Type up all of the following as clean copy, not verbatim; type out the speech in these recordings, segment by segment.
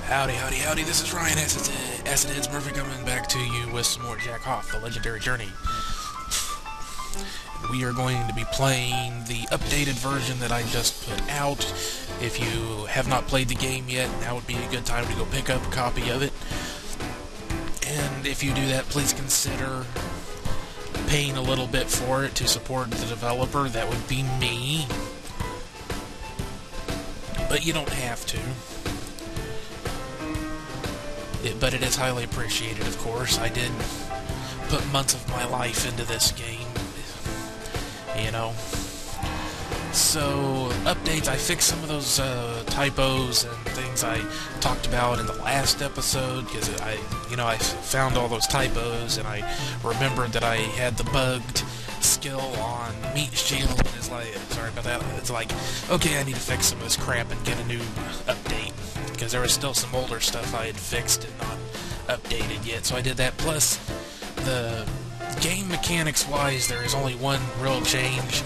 Howdy, howdy, howdy, this is Ryan Acid Heads Murphy coming back to you with some more Jack Hoth, The Legendary Journey. We are going to be playing the updated version that I just put out. If you have not played the game yet, now would be a good time to go pick up a copy of it. And if you do that, please consider paying a little bit for it to support the developer. That would be me. But you don't have to. But it is highly appreciated, of course. I did put months of my life into this game, you know. So, updates, I fixed some of those typos and things I talked about in the last episode, because I found all those typos, and I remembered that I had the bugged skill on Meat Shield, and it's like, sorry about that, it's like, okay, I need to fix some of this crap and get a new update, because there was still some older stuff I had fixed and not updated yet, so I did that. Plus, the game mechanics-wise, there is only one real change: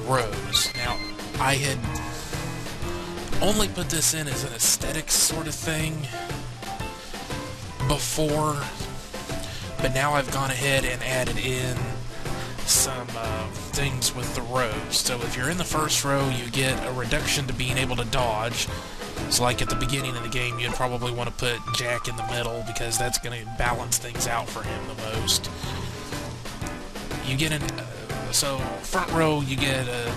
rows. Now, I had only put this in as an aesthetics sort of thing before, but now I've gone ahead and added in some things with the rows. So if you're in the first row, you get a reduction to being able to dodge. So like at the beginning of the game, you'd probably want to put Jack in the middle, because that's going to balance things out for him the most. You get so front row, you get a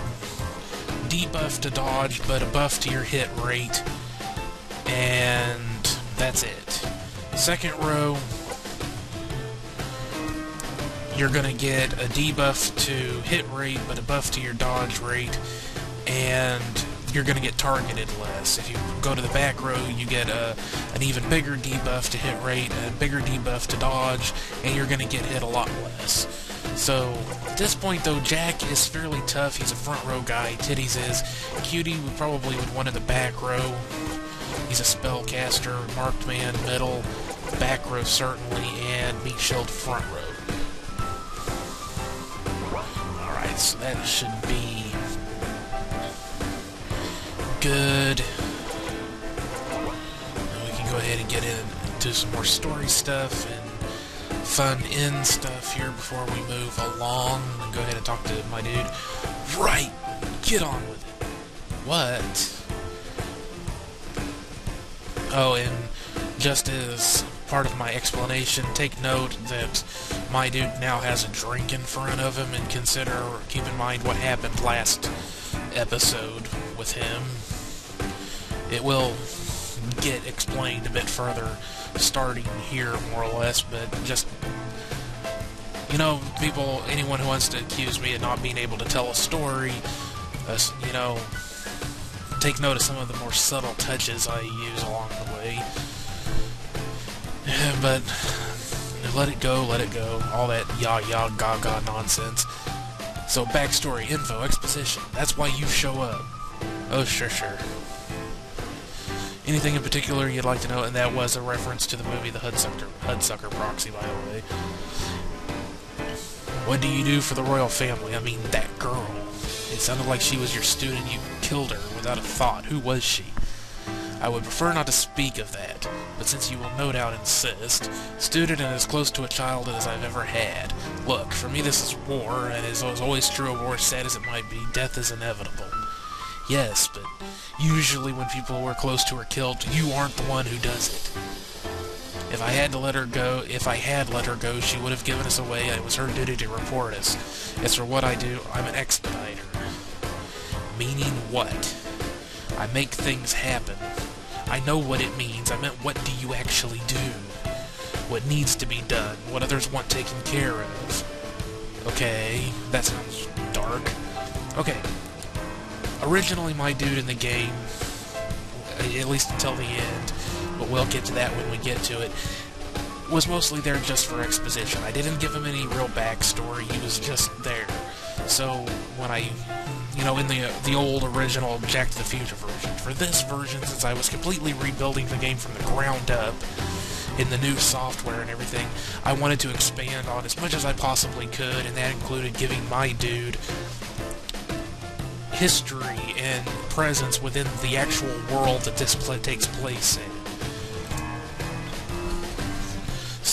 debuff to dodge, but a buff to your hit rate, and that's it. Second row, you're going to get a debuff to hit rate, but a buff to your dodge rate, and you're going to get targeted less. If you go to the back row, you get an even bigger debuff to hit rate, a bigger debuff to dodge, and you're going to get hit a lot less. So, at this point though, Jack is fairly tough. He's a front row guy. Titties is. Cutie would probably want in the back row. He's a spellcaster. Marked man, middle. Back row certainly, and Meat Shield front row. Alright, so that should be good. And we can go ahead and get into some more story stuff and fun end stuff here before we move along. And go ahead and talk to my dude. Right! Get on with it. What? Oh, and just as part of my explanation, take note that my dude now has a drink in front of him, and keep in mind what happened last episode with him. It will get explained a bit further starting here, more or less, but just, you know, anyone who wants to accuse me of not being able to tell a story, you know, take note of some of the more subtle touches I use along the way. But let it go, all that yah gaga nonsense. So backstory, info, exposition, that's why you show up. Oh, sure. Anything in particular you'd like to know? And that was a reference to the movie The Hudsucker Proxy, by the way. What do you do for the royal family? I mean, that girl. It sounded like she was your student. You killed her without a thought. Who was she? I would prefer not to speak of that, but since you will no doubt insist, student and as close to a child as I've ever had. Look, for me this is war, and as is always true of war, sad as it might be, death is inevitable. Yes, but usually when people we're close to are killed, you aren't the one who does it. If I had let her go, she would have given us away, and it was her duty to report us. As for what I do, I'm an expediter. Meaning what? I make things happen. I know what it means. I meant, what do you actually do? What needs to be done? What others want taken care of? Okay, that sounds dark. Okay. Originally, my dude in the game, at least until the end, but we'll get to that when we get to it, was mostly there just for exposition. I didn't give him any real backstory. He was just there. So when I, you know, in the old original Jack to the Future version, for this version, since I was completely rebuilding the game from the ground up in the new software and everything, I wanted to expand on as much as I possibly could, and that included giving my dude history and presence within the actual world that this takes place in.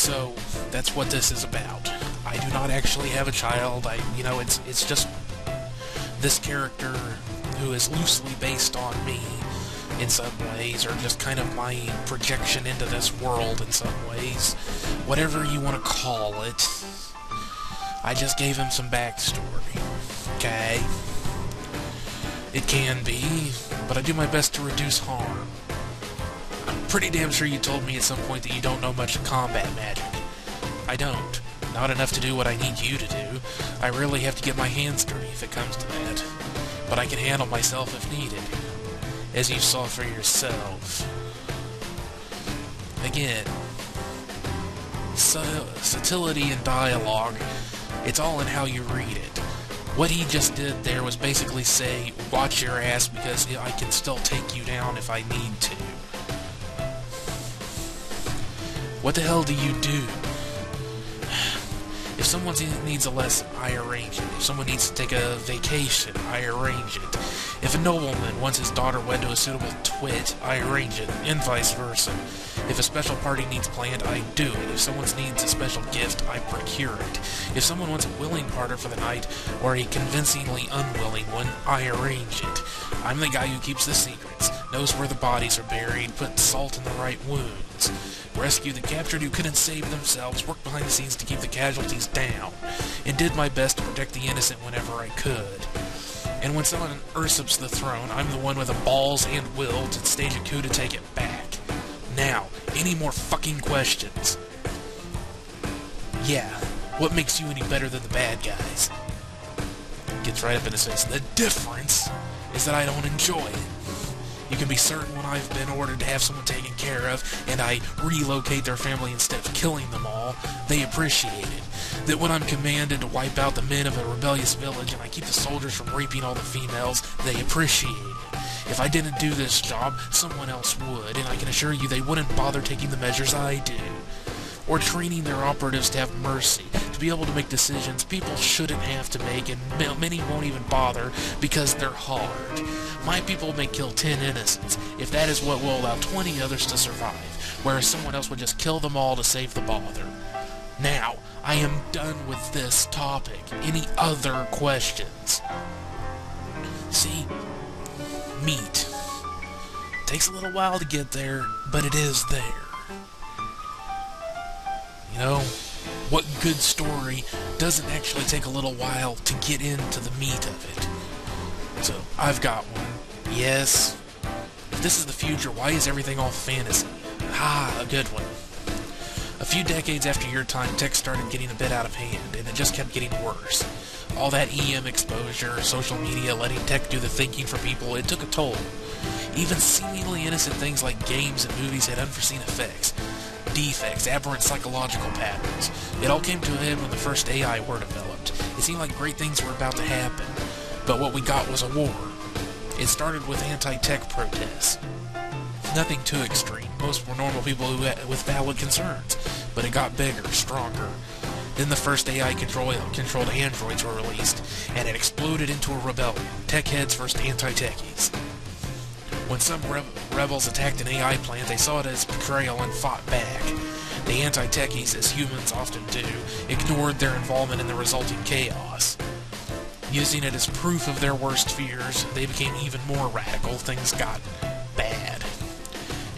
So, that's what this is about. I do not actually have a child. It's just this character who is loosely based on me in some ways, or just kind of my projection into this world in some ways. Whatever you want to call it. I just gave him some backstory. Okay? It can be, but I do my best to reduce harm. I'm pretty damn sure you told me at some point that you don't know much of combat magic. I don't. Not enough to do what I need you to do. I really have to get my hands dirty if it comes to that. But I can handle myself if needed. As you saw for yourself. Again, subtlety in dialogue, it's all in how you read it. What he just did there was basically say, watch your ass because I can still take you down if I need to. What the hell do you do? If someone needs a lesson, I arrange it. If someone needs to take a vacation, I arrange it. If a nobleman wants his daughter wed to a suitable twit, I arrange it, and vice versa. If a special party needs planned, I do it. If someone needs a special gift, I procure it. If someone wants a willing partner for the night, or a convincingly unwilling one, I arrange it. I'm the guy who keeps the secrets, knows where the bodies are buried, puts salt in the right wounds. Rescue the captured who couldn't save themselves, worked behind the scenes to keep the casualties down, and did my best to protect the innocent whenever I could. And when someone usurps the throne, I'm the one with the balls and will to stage a coup to take it back. Now, any more fucking questions? Yeah, what makes you any better than the bad guys? Gets right up in his face. The difference is that I don't enjoy it. You can be certain when I've been ordered to have someone taken care of, and I relocate their family instead of killing them all, they appreciate it. That when I'm commanded to wipe out the men of a rebellious village and I keep the soldiers from raping all the females, they appreciate it. If I didn't do this job, someone else would, and I can assure you they wouldn't bother taking the measures I do. Or training their operatives to have mercy, to be able to make decisions people shouldn't have to make, and many won't even bother because they're hard. My people may kill 10 innocents, if that is what will allow 20 others to survive, whereas someone else would just kill them all to save the bother. Now, I am done with this topic. Any other questions? See? Meat. Takes a little while to get there, but it is there. You know, what good story doesn't actually take a little while to get into the meat of it? So, I've got one. Yes. If this is the future, why is everything all fantasy? Ah, a good one. A few decades after your time, tech started getting a bit out of hand, and it just kept getting worse. All that EM exposure, social media, letting tech do the thinking for people, it took a toll. Even seemingly innocent things like games and movies had unforeseen effects. Defects, aberrant psychological patterns. It all came to a head when the first AI were developed. It seemed like great things were about to happen, but what we got was a war. It started with anti-tech protests. Nothing too extreme. Most were normal people with valid concerns, but it got bigger, stronger. Then the first AI-controlled androids were released, and it exploded into a rebellion. Tech heads versus anti-techies. When some rebels attacked an AI plant, they saw it as betrayal and fought back. The anti-techies, as humans often do, ignored their involvement in the resulting chaos. Using it as proof of their worst fears, they became even more radical. Things got bad.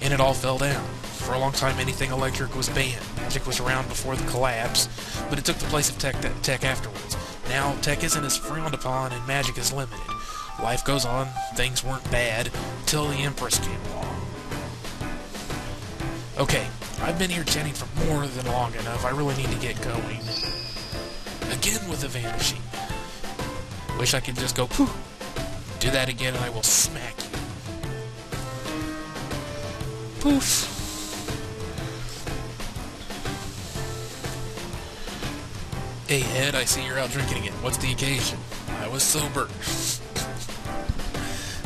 And it all fell down. For a long time, anything electric was banned. Magic was around before the collapse, but it took the place of tech afterwards. Now, tech isn't as frowned upon, and magic is limited. Life goes on, things weren't bad, till the Empress came along. Okay, I've been here chatting for more than long enough. I really need to get going. Again with the vanishing. Wish I could just go poof. Do that again and I will smack you. Poof. Hey Ed, I see you're out drinking again. What's the occasion? I was sober.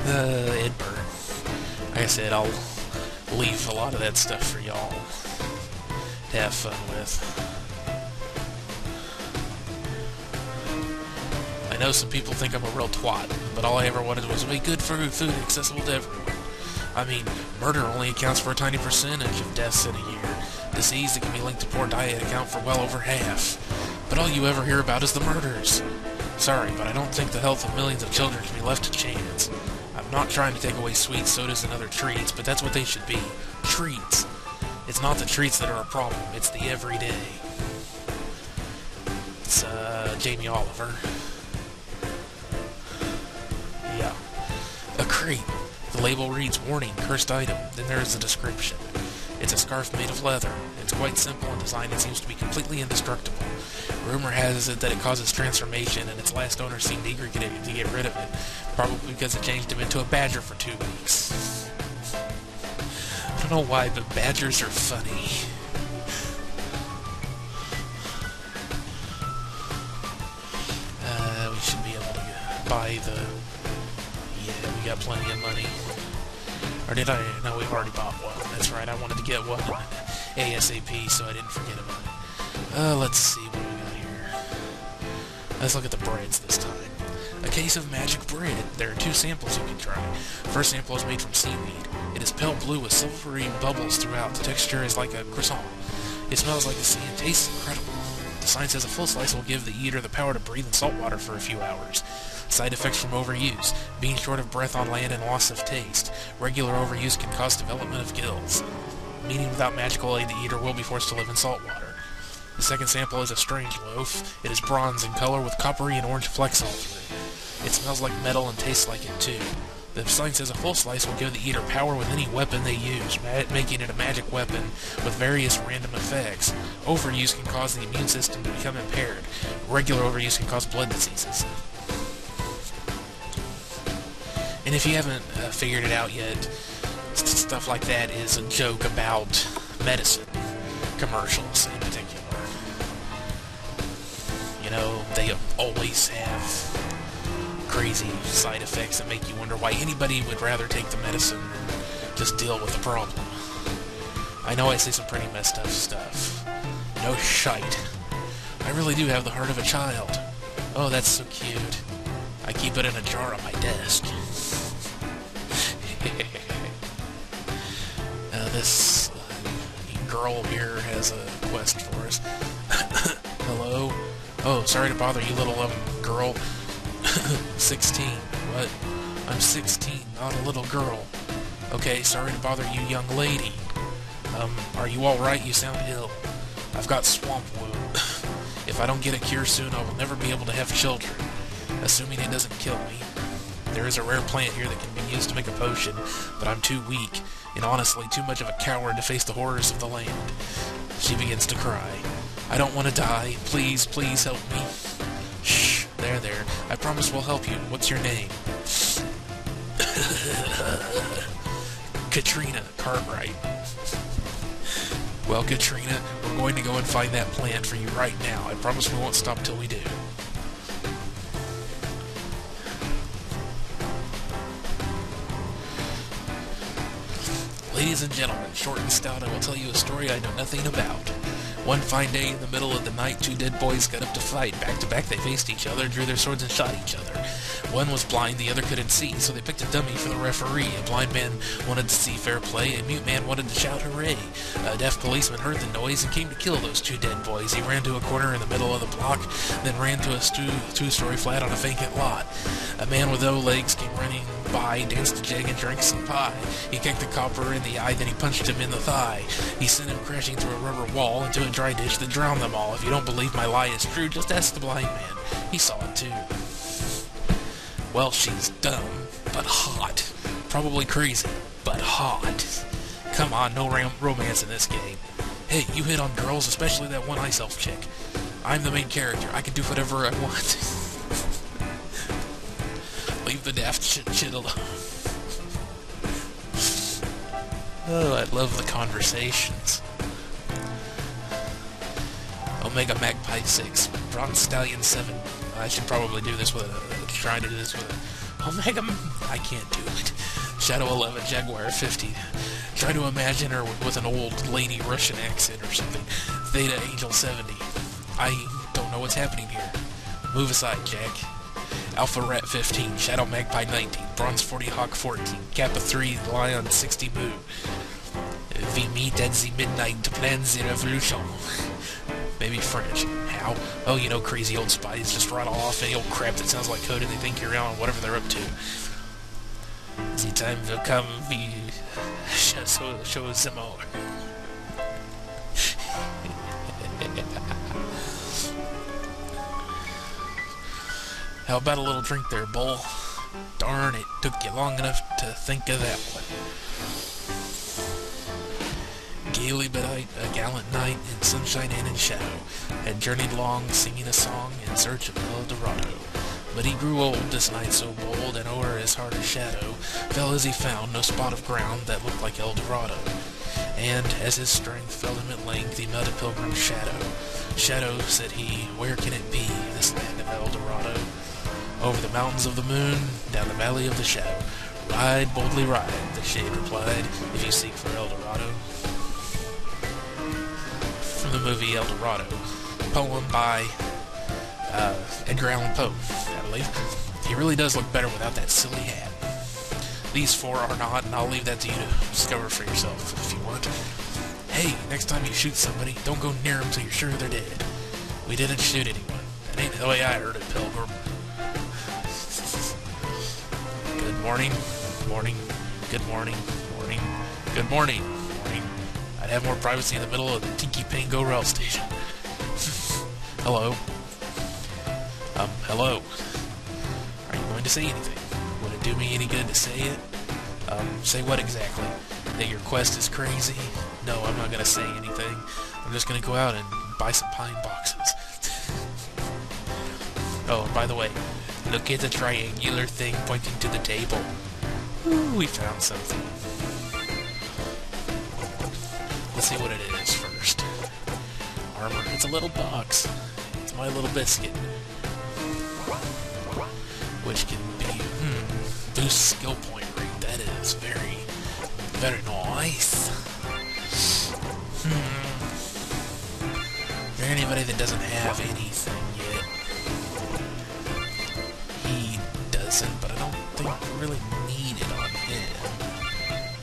Ed Bird. Like I said, I'll leave a lot of that stuff for y'all to have fun with. I know some people think I'm a real twat, but all I ever wanted was to make good food accessible to everyone. I mean, murder only accounts for a tiny percentage of deaths in a year. disease that can be linked to poor diet account for well over half. But all you ever hear about is the murders. Sorry, but I don't think the health of millions of children can be left to chance. I'm not trying to take away sweets, sodas, and other treats, but that's what they should be. Treats. It's not the treats that are a problem, it's the everyday. It's, Jamie Oliver. Yeah. A crate. The label reads, "Warning, cursed item." Then there is a description. It's a scarf made of leather. It's quite simple in design and seems to be completely indestructible. Rumor has it that it causes transformation, and its last owner seemed eager to get rid of it, probably because it changed him into a badger for 2 weeks. I don't know why, but badgers are funny. We should be able to buy the... Yeah, we got plenty of money. Or did I? No, we've already bought one. That's right, I wanted to get one ASAP so I didn't forget about it. Let's see what we got here. Let's look at the breads this time. A case of magic bread. There are 2 samples you can try. First sample is made from seaweed. It is pale blue with silvery bubbles throughout. The texture is like a croissant. It smells like the sea and tastes incredible. The sign says a full slice will give the eater the power to breathe in salt water for a few hours. Side effects from overuse: being short of breath on land and loss of taste. Regular overuse can cause development of gills. Meaning without magical aid, the eater will be forced to live in salt water. The second sample is a strange loaf. It is bronze in color with coppery and orange flecks all through. It smells like metal and tastes like it too. The sign says a full slice will give the eater power with any weapon they use, making it a magic weapon with various random effects. Overuse can cause the immune system to become impaired. Regular overuse can cause blood diseases. And if you haven't figured it out yet, stuff like that is a joke about medicine commercials in particular. You know, they always have crazy side effects that make you wonder why anybody would rather take the medicine than just deal with the problem. I know I say some pretty messed up stuff. No shite. I really do have the heart of a child. Oh, that's so cute. I keep it in a jar on my desk. This girl here has a quest for us. Hello? Oh, sorry to bother you, little girl. 16. What? I'm 16, not a little girl. Okay, sorry to bother you, young lady. Are you alright? You sound ill. I've got swamp wound. If I don't get a cure soon, I will never be able to have children. Assuming it doesn't kill me. There is a rare plant here that can be used to make a potion, but I'm too weak, and honestly too much of a coward to face the horrors of the land. She begins to cry. I don't want to die. Please, please help me. Shh, there. I promise we'll help you. What's your name? Katrina Cartwright. Well, Katrina, we're going to go and find that plant for you right now. I promise we won't stop till we do. Ladies and gentlemen, short and stout, I will tell you a story I know nothing about. One fine day in the middle of the night, 2 dead boys got up to fight. Back to back, they faced each other, drew their swords and shot each other. One was blind, the other couldn't see, so they picked a dummy for the referee. A blind man wanted to see fair play, a mute man wanted to shout hooray. A deaf policeman heard the noise and came to kill those 2 dead boys. He ran to a corner in the middle of the block, then ran to a 2-story flat on a vacant lot. A man with no legs came running by, danced a jig and drank some pie. He kicked the copper in the eye, then he punched him in the thigh. He sent him crashing through a rubber wall into a dry ditch that drowned them all. If you don't believe my lie is true, just ask the blind man. He saw it too. Well, she's dumb, but hot. Probably crazy, but hot. Come on, no romance in this game. Hey, you hit on girls, especially that one ice elf chick. I'm the main character. I can do whatever I want. Leave the daft shit alone. Oh, I love the conversations. Omega Magpie 6, Bronze Stallion 7. I should probably do this with try to do this with Omega... I can't do it. Shadow 11, Jaguar 50. Try to imagine her with an old lady Russian accent or something. Theta Angel 70. I don't know what's happening here. Move aside, Jack. Alpha Rat 15, Shadow Magpie 19, Bronze 40 Hawk 14, Kappa 3 Lion 60 Boo. We meet at the midnight to plan the revolution. Maybe French. How? Oh, you know, crazy old spies just run off any old crap that sounds like code and they think you're on whatever they're up to. The time will come, we shall show them all. How about a little drink there, Bull? Darn, it took you long enough to think of that one. Gaily bedight, a gallant knight in sunshine and in shadow, had journeyed long, singing a song in search of El Dorado. But he grew old, this knight so bold, and o'er his heart a shadow fell as he found no spot of ground that looked like El Dorado. And as his strength fell him at length, he met a pilgrim's shadow. Shadow, said he, where can it be, this land of El Dorado? Over the mountains of the moon, down the valley of the shadow. Ride, boldly ride, the shade replied, if you seek for El Dorado. From the movie El Dorado, poem by Edgar Allan Poe, I believe. He really does look better without that silly hat. These four are not, and I'll leave that to you to discover for yourself if you want. Hey, next time you shoot somebody, don't go near them till you're sure they're dead. We didn't shoot anyone. That ain't the way I heard it, Pilgrim. Good morning, morning, good morning, morning, good morning, morning. I'd have more privacy in the middle of the Tiki Pango rail station. Hello. Hello. Are you going to say anything? Would it do me any good to say it? Say what exactly? That your quest is crazy? No, I'm not gonna say anything. I'm just gonna go out and buy some pine boxes. Oh, and by the way, look at the triangular thing pointing to the table. Ooh, we found something. Let's see what it is first. Armor. It's a little box. It's my little biscuit. Which can be, boost skill point rate. That is very, very nice. Is there anybody that doesn't have anything yet? He doesn't, but I don't think we really need it on him.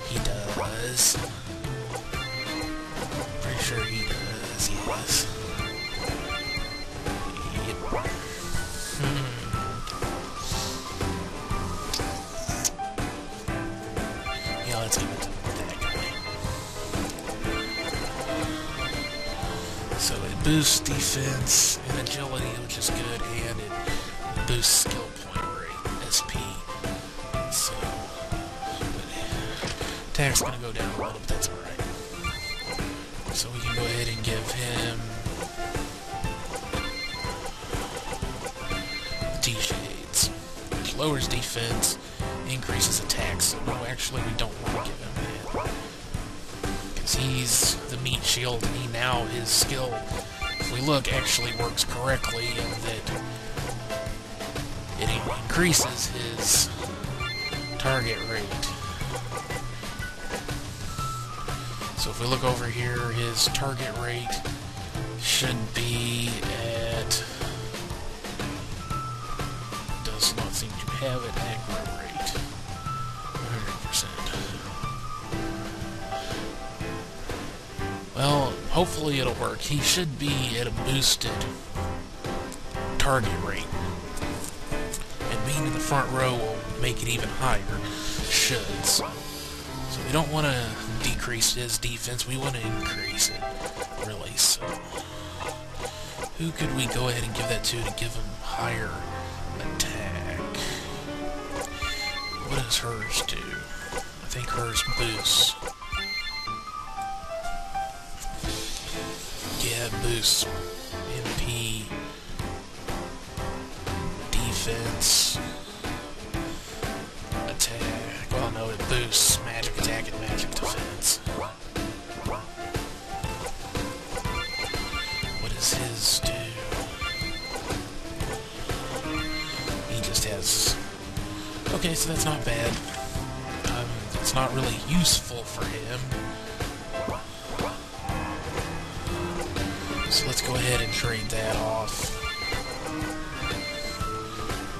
He does. Pretty sure he does, yes. Yep. Yeah, let's give it to that guy. So it boosts defense and agility, which is good, and it boosts skill point rate, SP. So, attack's gonna go down a little, but that's alright. So we can go ahead and give him the T-Shades, which lowers defense, increases attacks. So no, actually we don't want to give him that. Because he's the meat shield, and his skill, if we look, actually works correctly, and that it increases his target rate. So if we look over here, his target rate should be at, does not seem to have an aggro rate, 100%. Well, hopefully it'll work. He should be at a boosted target rate. And being in the front row will make it even higher. Should. So we don't want to decrease his defense, we want to increase it, really. So who could we go ahead and give that to give him higher attack? What does hers do? I think hers boosts. Yeah, it boosts MP, defense, attack. Well, no, it boosts magic attack and magic defense. What does his do? He just has... Okay, so that's not bad. It's not really useful for him. So let's go ahead and trade that off.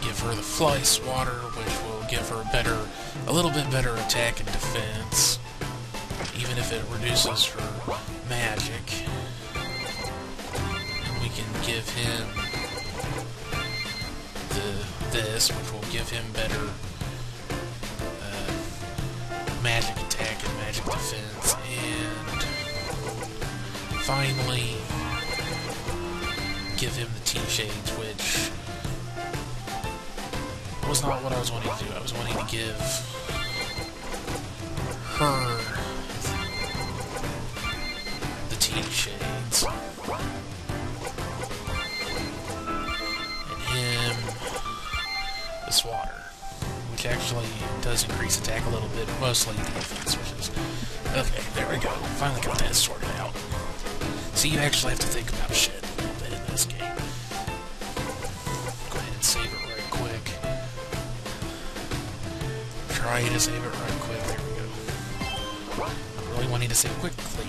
Give her the Fly Swatter, which will give her a little bit better attack and defense. even if it reduces her magic. And we can give him this, which will give him better magic attack and magic defense. And finally, give him the T-Shades, which was not what I was wanting to do. I was wanting to give her the T-Shades, and him the Swatter, which actually does increase attack a little bit, mostly defense, which is... Okay, there we go. Finally got that sorted out. See, you actually have to think about shit a little bit in this game. Go ahead and save it right quick. Try to save it right quick. There we go. I'm really wanting to save quickly.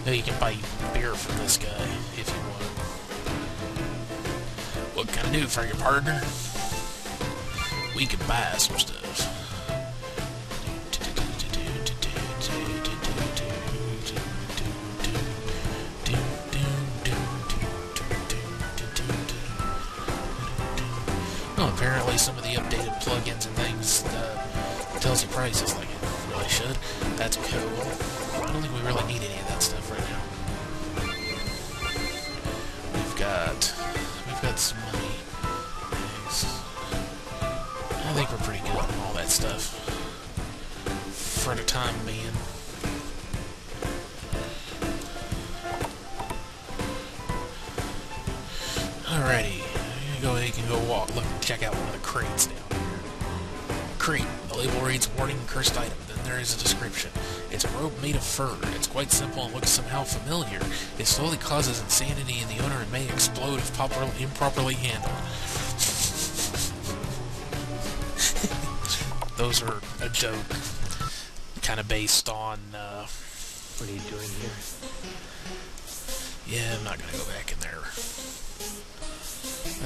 Now you can buy beer from this guy if you want. What can I do for your partner? We can buy some stuff. Well, apparently some of the updated plugins and things tells you prices like it really should. That's cool. I don't think we really need any of that stuff right now. We've got some money. I think we're pretty good on all that stuff for the time being. Alrighty, you can go walk, look, check out one of the crates down here. Crate. The label reads, "Warning, cursed item." Then there is a description. It's a robe made of fur. It's quite simple and looks somehow familiar. It slowly causes insanity in the owner and may explode if improperly handled. Those are a joke, kind of based on, What are you doing here? Yeah, I'm not going to go back in there. I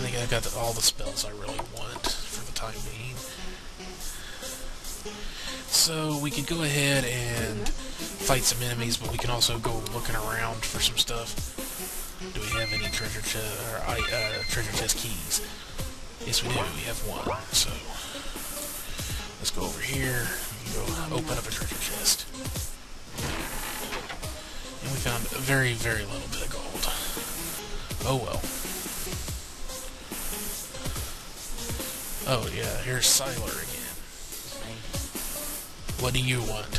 think I got all the spells I really want for the time being. So we could go ahead and fight some enemies, but we can also go looking around for some stuff. Do we have any treasure chest keys? Yes, we do. We have one. So let's go over here and go open up a treasure chest. And we found a very, very little bit of gold. Oh well. Oh yeah, here's Siler again. What do you want?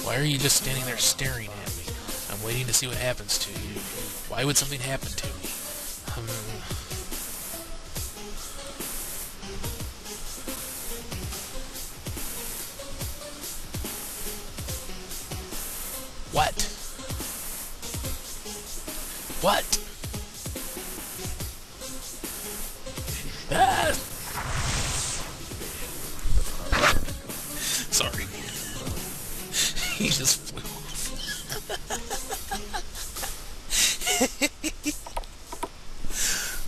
Why are you just standing there staring at me? I'm waiting to see what happens to you. Why would something happen to me? What? What? Ah! Sorry. He just flew off.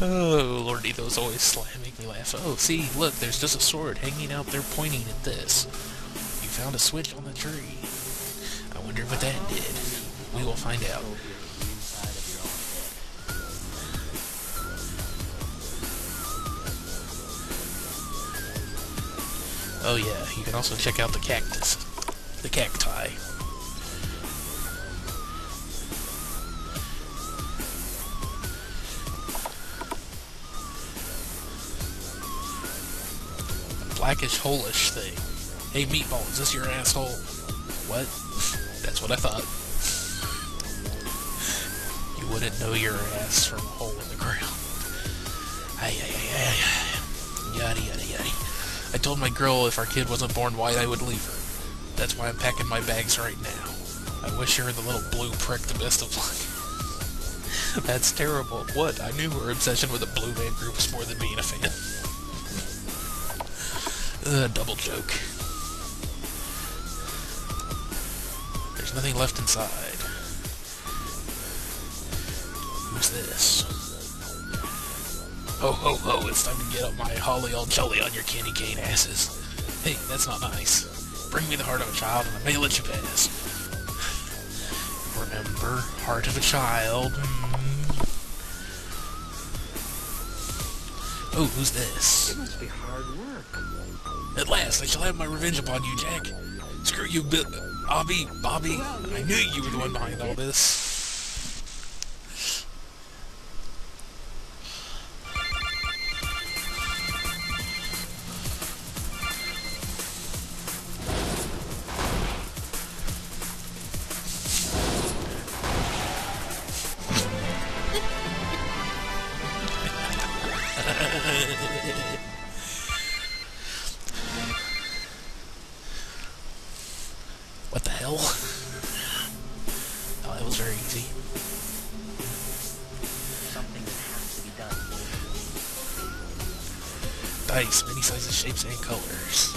Oh, Lordy, those always make me laugh. Oh, see, look, there's just a sword hanging out there pointing at this. You found a switch on the tree. I wonder what that did. We will find out. Oh yeah, you can also check out the cactus. The cacti. Blackish hole-ish thing. Hey Meatball, is this your asshole? What? That's what I thought. You wouldn't know your ass from a hole in the ground. Yada yada yada. I told my girl if our kid wasn't born white, I would leave her. That's why I'm packing my bags right now. I wish her the little blue prick the best of luck. That's terrible. What? I knew her obsession with the Blue Man Group was more than being a fan. Double joke. There's nothing left inside. Who's this? Ho ho ho, it's time to get up my holly all jelly on your candy cane asses. Hey, that's not nice. Bring me the heart of a child and I may let you pass. Remember, heart of a child. Oh, who's this? It must be hard work. At last, I shall have my revenge upon you, Jack. Screw you, Bobby. I knew you were the one behind all this. What the hell? Oh, that was very easy. Something that has to be done. Dice, many sizes, shapes, and colors.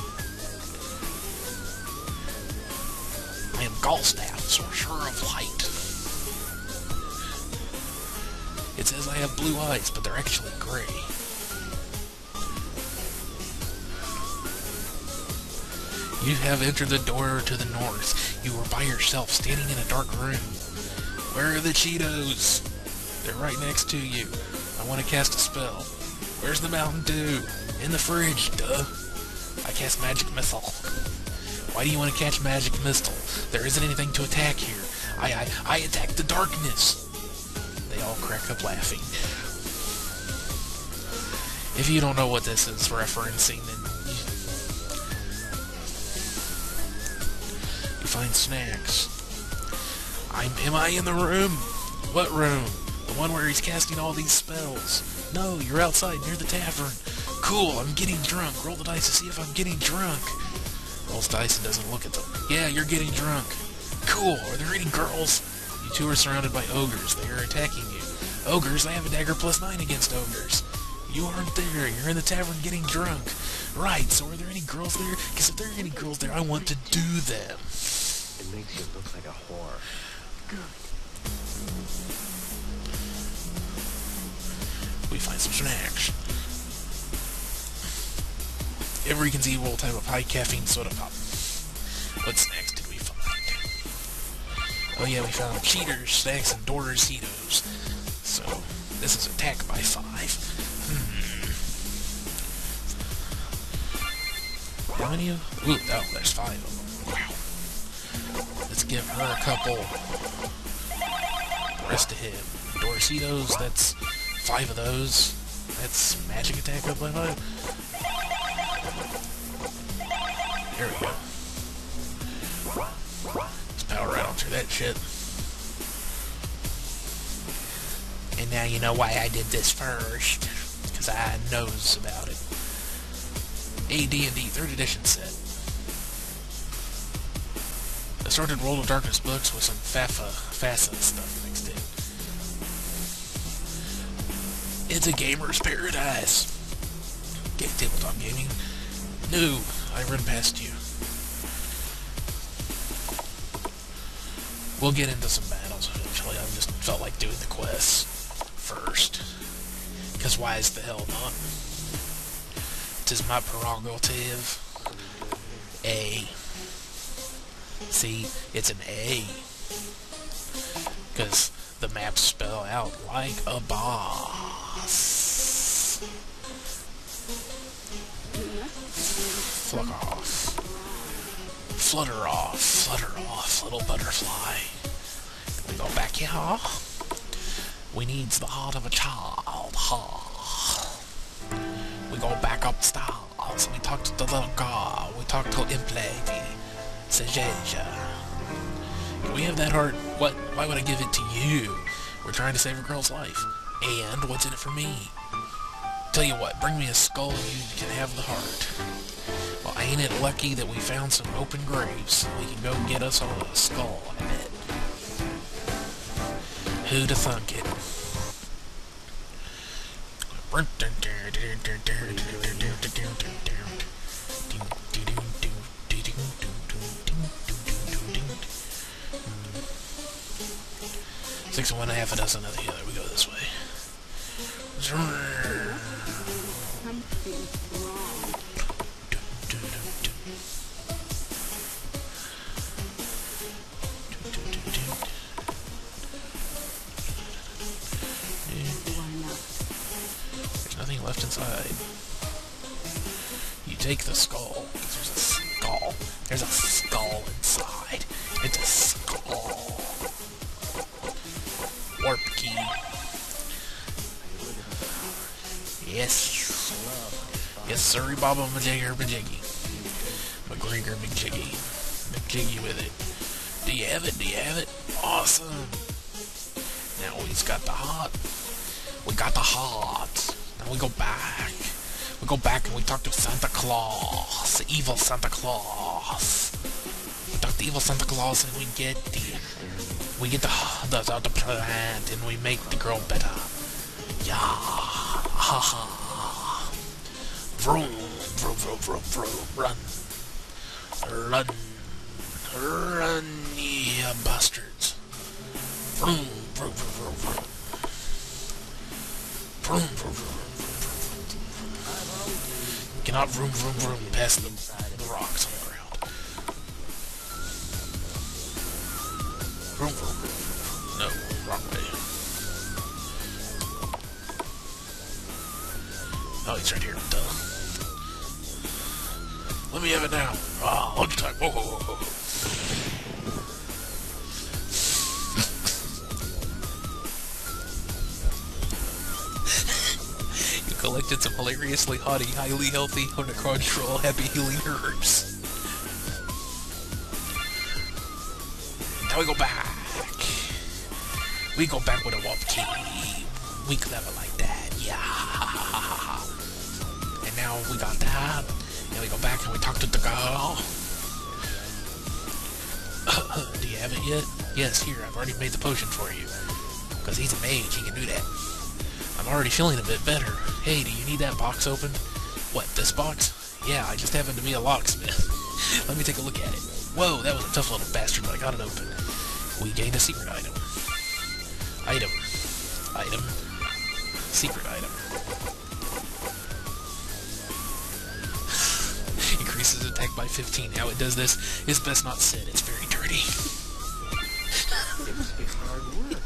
I am Gallstaff, Sorcerer of Light. It says I have blue eyes, but they're actually gray. You have entered the door to the north. You are by yourself, standing in a dark room. Where are the Cheetos? They're right next to you. I want to cast a spell. Where's the Mountain Dew? In the fridge, duh. I cast Magic Missile. Why do you want to catch Magic Missile? There isn't anything to attack here. I attack the darkness. They all crack up laughing. If you don't know what this is referencing, then you find snacks. Am I in the room? What room? The one where he's casting all these spells. No, you're outside near the tavern. Cool, I'm getting drunk. Roll the dice to see if I'm getting drunk. Rolls dice and doesn't look at them. Yeah, you're getting drunk. Cool, are there any girls? You two are surrounded by ogres. They are attacking you. Ogres, I have a dagger +9 against ogres. You aren't there. You're in the tavern getting drunk. Right, so are there any girls there? Because if there are any girls there, I want to do them. It makes you look like a whore. Good. We find some snacks. Every conceivable type of high caffeine soda pop. What snacks did we find? Oh yeah, we found cheaters, snacks, and Dorcitos. So, this is attack by 5. How many of... Ooh, oh, there's 5 of them. Wow. Let's give her a couple. The rest to him. Dorcitos, that's 5 of those. That's magic attack up by 5. There we go. Let's power right on through that shit. And now you know why I did this first. Because I knows about it. AD&D 3rd edition set. Assorted World of Darkness books with some FAFSA stuff mixed in. It's a gamer's paradise. Tabletop gaming. No, I run past you. We'll get into some battles eventually. I just felt like doing the quests first. Because why is the hell not? 'Tis my prerogative. A. See, it's an A. Because the maps spell out like a boss. Fuck off. Flutter off, little butterfly. We go back here. We needs the heart of a child. We go back upstairs. We talk to the little girl. We talk to Implady. Sejeja. Can we have that heart? What? Why would I give it to you? We're trying to save a girl's life. And what's in it for me? Tell you what, bring me a skull and you can have the heart. Well, ain't it lucky that we found some open graves? We can go get us all a skull, I bet. Who'd have thunk it? Six and one, half a dozen of the other. We go this way. inside. You take the skull, because there's a skull. There's a skull inside. It's a skull. Warp key. Yes. Yes, sirree, Baba Majigger Majiggy. McGregor McJiggy. McJiggy with it. Do you have it? Do you have it? Awesome. Now we've got the hot. We got the hot. Now we go back. We go back and we talk to Santa Claus. The evil Santa Claus. We talk to evil Santa Claus and we get the plant and we make the girl better. Yeah. Ha ha. Vroom, vroom, vroom, vroom, vroom. Run. Run. Run, you bastards. Vroom, vroom, vroom, vroom, vroom. Vroom, vroom, vroom, vroom. You cannot vroom, vroom, vroom past the rocks on the ground. Vroom, vroom, vroom. No, wrong way. Oh, he's right here. Duh. Let me have it now. Ah, lunchtime. Whoa, whoa, whoa, whoa. You collected some hilariously haughty, highly healthy, under control, happy healing herbs. Now we go back. We go back with a warp key. We clever like that. Yeah. And now we got that. Now we go back and we talk to the girl. Do you have it yet? Yes, here, I've already made the potion for you. Because he's a mage, he can do that. I'm already feeling a bit better. Hey, do you need that box opened? What, this box? Yeah, I just happen to be a locksmith. Let me take a look at it. Whoa, that was a tough little bastard, but I got it open. We gained a secret item. Item. Item. Secret item. Increases attack by 15. How it does this is best not said. It's very dirty. It must be hard work.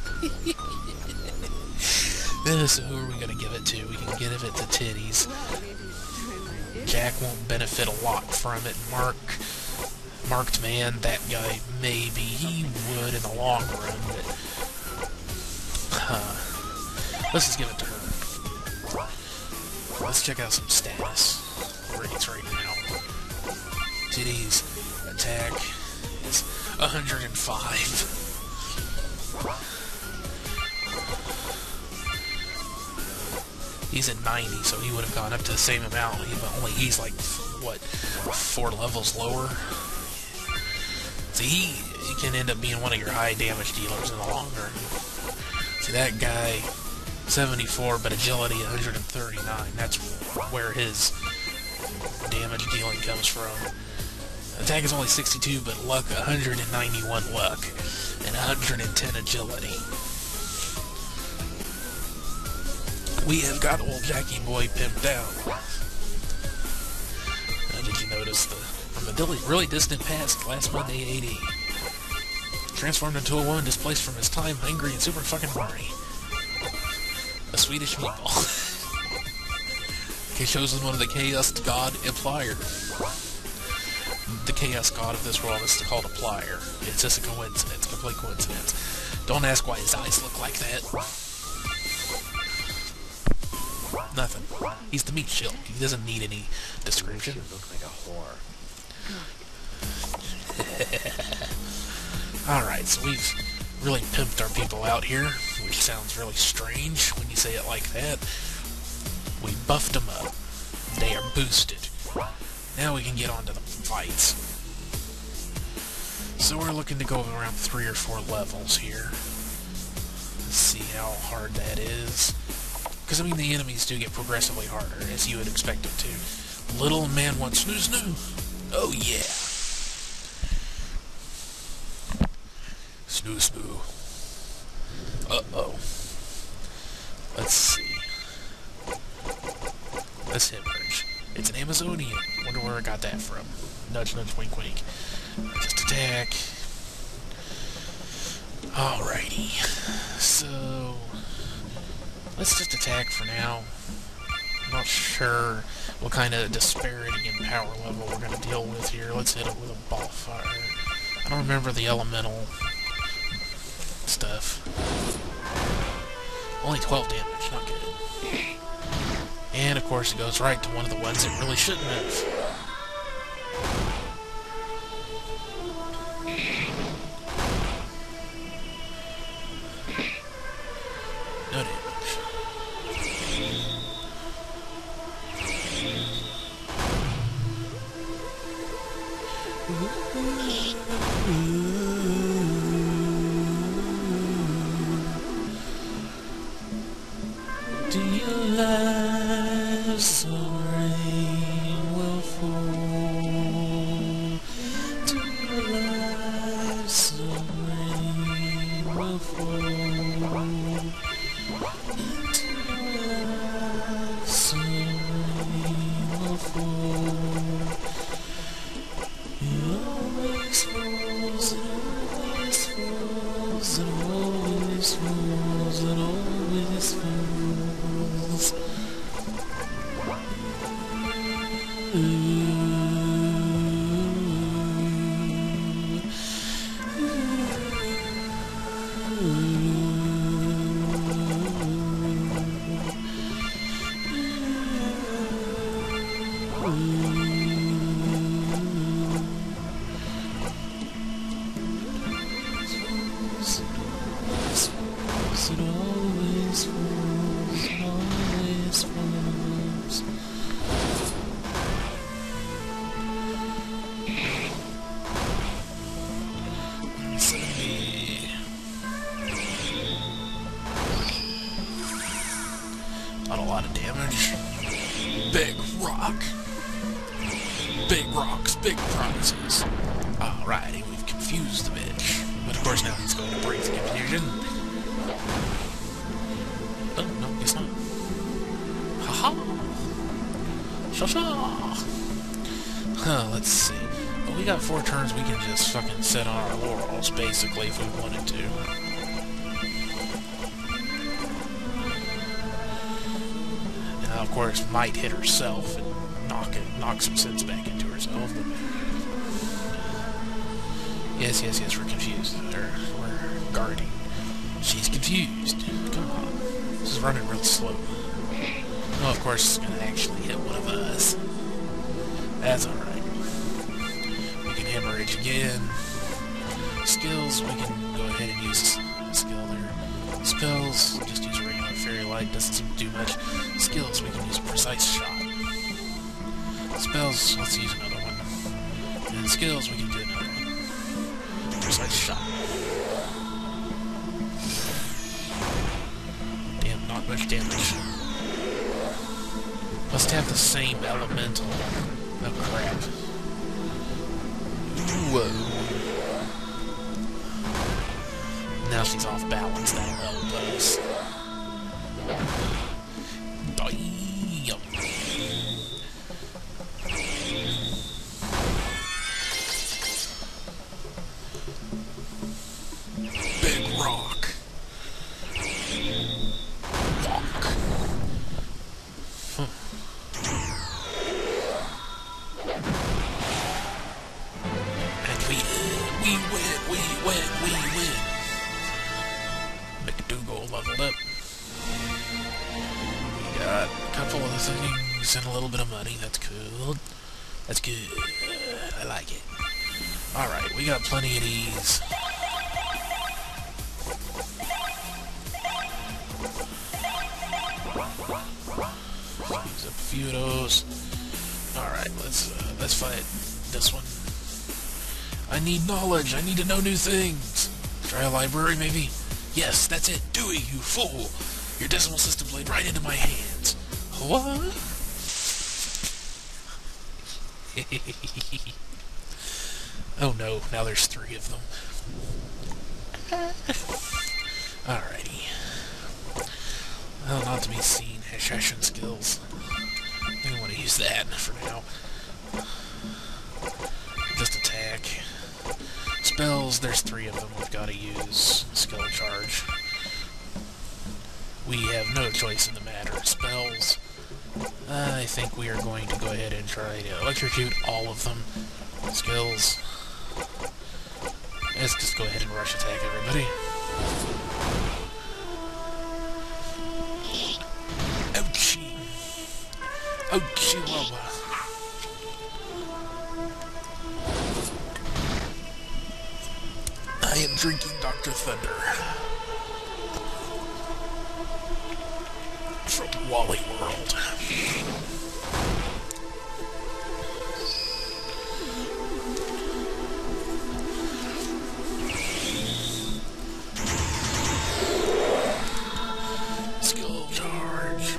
So who are we going to give it to? We can give it to Titties. Jack won't benefit a lot from it. Marked man, that guy, maybe. He would in the long run, but... let's just give it to her. Let's check out some status rates right now. Titties attack is 105. He's at 90, so he would have gone up to the same amount. He's like, what, 4 levels lower? So he can end up being one of your high damage dealers in the long run. See, that guy, 74, but agility 139. That's where his damage dealing comes from. Attack is only 62, but luck 191 luck and 110 agility. We have got old Jackie Boy pimped out. Now, did you notice from a really distant past, last Monday AD, transformed into a woman displaced from his time, hungry and super fucking horny. A Swedish meatball. He's chosen one of the Chaos God Applier. The Chaos God of this world is called Applier. It's just a coincidence, complete coincidence. Don't ask why his eyes look like that. Nothing. He's the meat shield. He doesn't need any description. You look like a whore. Alright, so we've really pimped our people out here, which sounds really strange when you say it like that. We buffed them up. They are boosted. Now we can get on to the fights. So we're looking to go around 3 or 4 levels here. Let's see how hard that is. Because, I mean, the enemies do get progressively harder, as you would expect them to. Little man wants snoo. Oh, yeah. Snoo. Uh-oh. Let's see. Let's hemorrhage. It's an Amazonian. Wonder where I got that from. Nudge, nudge, wink, wink. Just attack. Alrighty. So... let's just attack for now. I'm not sure what kind of disparity in power level we're going to deal with here. Let's hit it with a ball fire. I don't remember the elemental stuff. Only 12 damage, not good. And of course it goes right to one of the ones it really shouldn't have. No damage. Do you love some rain will fall? Do you love some rain will fall? Do you love some rain will fall? It always falls, it always falls, it always falls, it always falls. It always falls, it always falls. Not a lot of damage. Big rock. Big rocks, big prizes. Alrighty, we've confused the bitch. But of course now he's going to break the confusion. Oh, no, guess not. Haha! Sha-sha! Huh, let's see. Well, we got 4 turns we can just fucking sit on our laurels, basically, if we wanted to. Now, of course, might hit herself and knock some sense back into herself, but... Yes, we're confused. We're guarding. She's confused. Come on. This is running real slow. Oh, of course, it's gonna actually hit one of us. That's alright. We can hemorrhage again. Skills, we can go ahead and use a skill there. Spells, just use regular fairy light, doesn't seem to do much. Skills, we can use precise shot. Spells, let's use another one. And skills, we can do another one. Precise shot. Damn, not much damage. Must have the same elemental. Oh crap. Whoa. Now she's off balance, that'll help us. Damn. Big rock. Walk. And we win. McDougal leveled up. We got a couple of things and a little bit of money. That's cool. That's good. I like it. Alright, we got plenty of these. Use up a few of those. Alright, let's fight this one. I need knowledge. I need to know new things. Try a library, maybe? Yes, that's it. Dewey, you fool. Your decimal system played right into my hands. What? Oh no, now there's 3 of them. Alrighty. Well, not to be seen. Hashashin skills. I don't want to use that for now. Just attack. Spells, there's 3 of them we've got to use. Skill charge. We have no choice in the matter. Spells. I think we are going to go ahead and try to electrocute all of them. Skills. Let's just go ahead and rush attack everybody. Ouchie. Ouchie wubba. I am drinking Dr. Thunder. From Wally World. Skill charge.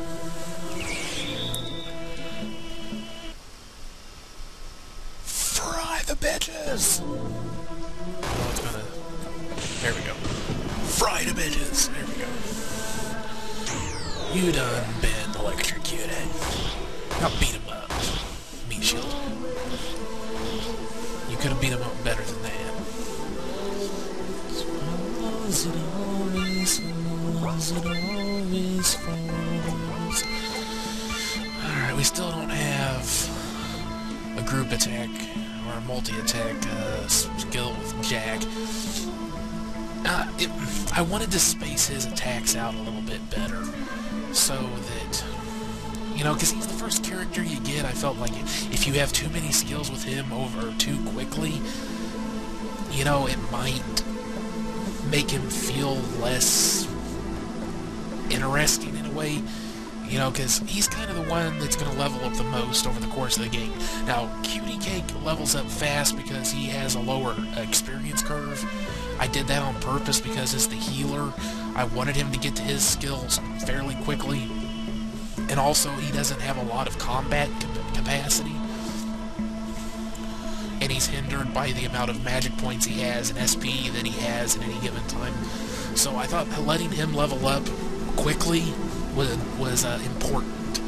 Fry the bitches! Oh, it's gonna... There we go. Fry the bitches! There we go. You done been electrocuted. Now beat him up. Meat shield. You could have beat him up better than that. Alright, we still don't have a group attack or a multi-attack skill with Jack. I wanted to space his attacks out a little bit better. So that, you know, because he's the first character you get. I felt like if you have too many skills with him over too quickly, you know, it might make him feel less interesting in a way, you know, because he's kind of the one that's going to level up the most over the course of the game. Now, Cutie Cake levels up fast because he has a lower experience curve. I did that on purpose because as the healer, I wanted him to get to his skills fairly quickly, and also he doesn't have a lot of combat capacity, and he's hindered by the amount of magic points he has and SP that he has at any given time. So I thought letting him level up quickly was important.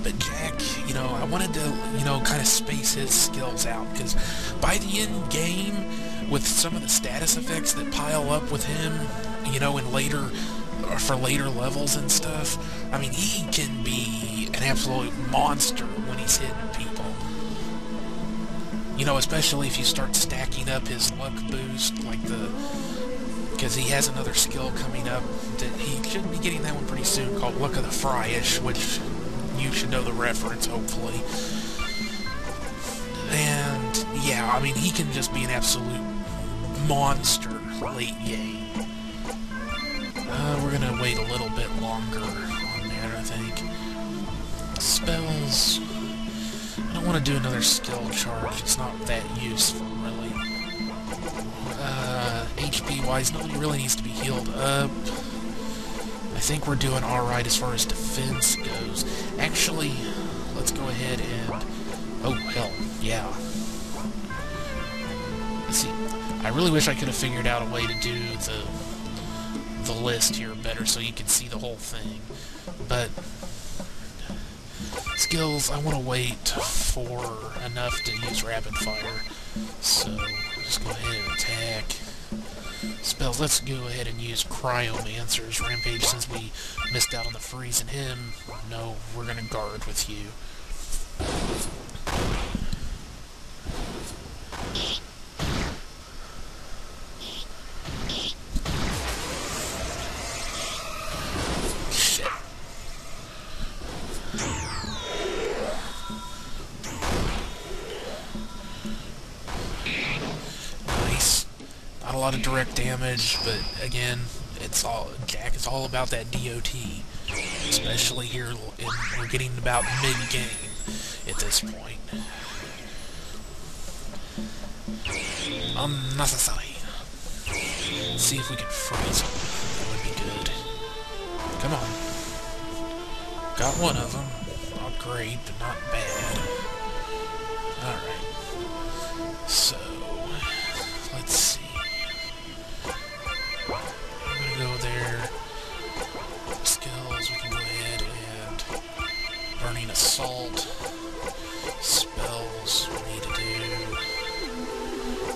But Jack, you know, I wanted to, you know, kind of space his skills out, because by the end game, with some of the status effects that pile up with him, you know, in later, or for later levels and stuff, I mean, he can be an absolute monster when he's hitting people. You know, especially if you start stacking up his luck boost, like because he has another skill coming up that he should be getting that one pretty soon, called Luck of the Fryish, which you should know the reference, hopefully. And, yeah, I mean, he can just be an absolute monster late game. We're gonna wait a little bit longer on that, I think. Spells. I don't want to do another skill charge. It's not that useful, really. HP-wise, nobody really needs to be healed up. I think we're doing alright as far as defense goes. Actually, let's go ahead and... Oh, hell, yeah. Let's see. I really wish I could have figured out a way to do the list here better so you can see the whole thing. But skills, I want to wait for enough to use rapid fire. So just go ahead and attack. Spells, let's go ahead and use Cryomancer's Rampage since we missed out on the freezing him. No, we're gonna guard with you. A lot of direct damage, but again, Jack is all about that DOT, especially here we're getting about mid-game at this point. Unnecessary. Let's see if we can freeze him. That would be good. Come on. Got one of them. Not great, but not bad. Alright. So, let's see. Go there. Skills, we can go ahead and Burning Assault. Spells we need to do.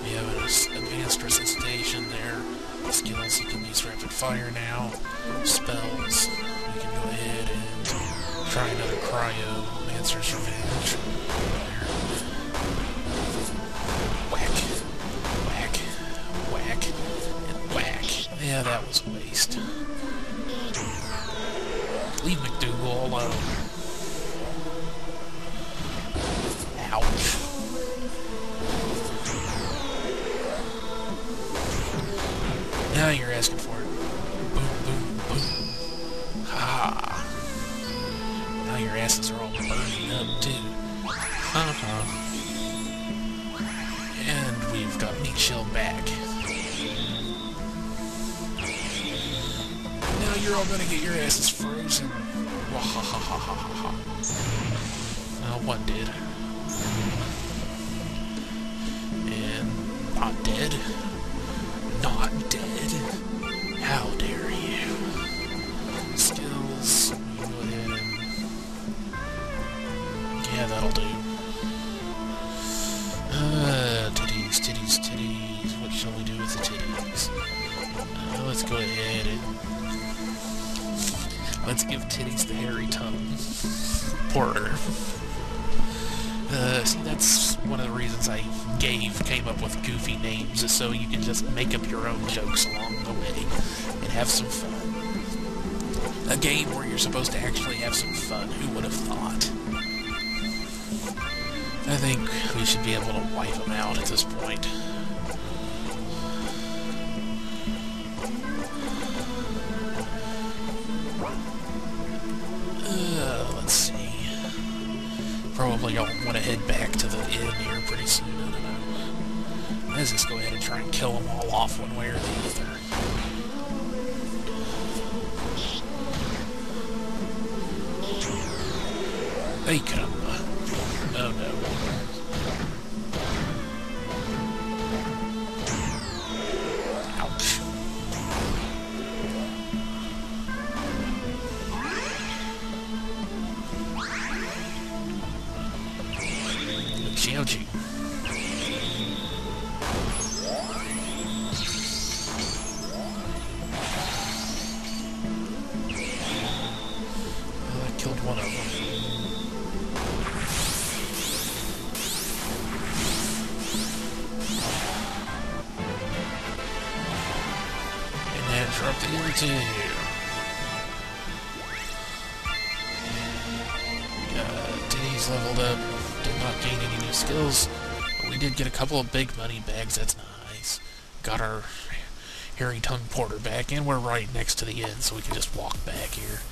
We have an advanced resuscitation there. Skills, you can use rapid fire now. Spells, we can go ahead and Try another Cryomancer's Revenge. Whack, whack, whack, and whack. Yeah, that was a waste. Leave McDougal alone. Ouch. Now you're asking for it. Boom, boom, boom. Ha. Now your asses are all burning up, too. And we've got Meat Shield back. Now you're all gonna get your asses frozen. Wahahahahaha. Well, one did. And not dead. Not dead. How dare you? Skills. Go ahead and... yeah, that'll do. Titties, titties, titties. What shall we do with the titties? Let's go ahead and... let's give titties the hairy tongue. Porter. See, that's one of the reasons I came up with goofy names, is so you can just make up your own jokes along the way and have some fun. A game where you're supposed to actually have some fun. Who would have thought? I think we should be able to wipe them out at this point. Let's see. Probably I'll want to head back to the inn here pretty soon. I don't know. Let's just go ahead and try and kill them all off one way or the other. Hey, caramba. Oh no. Ouch. TLJ. Well, I killed one of them. And then drop the other two. Denny's leveled up. Did not gain any new skills, but we did get a couple of big money bags. That's nice. Got our hairy tongue porter back, and we're right next to the inn, so we can just walk back here.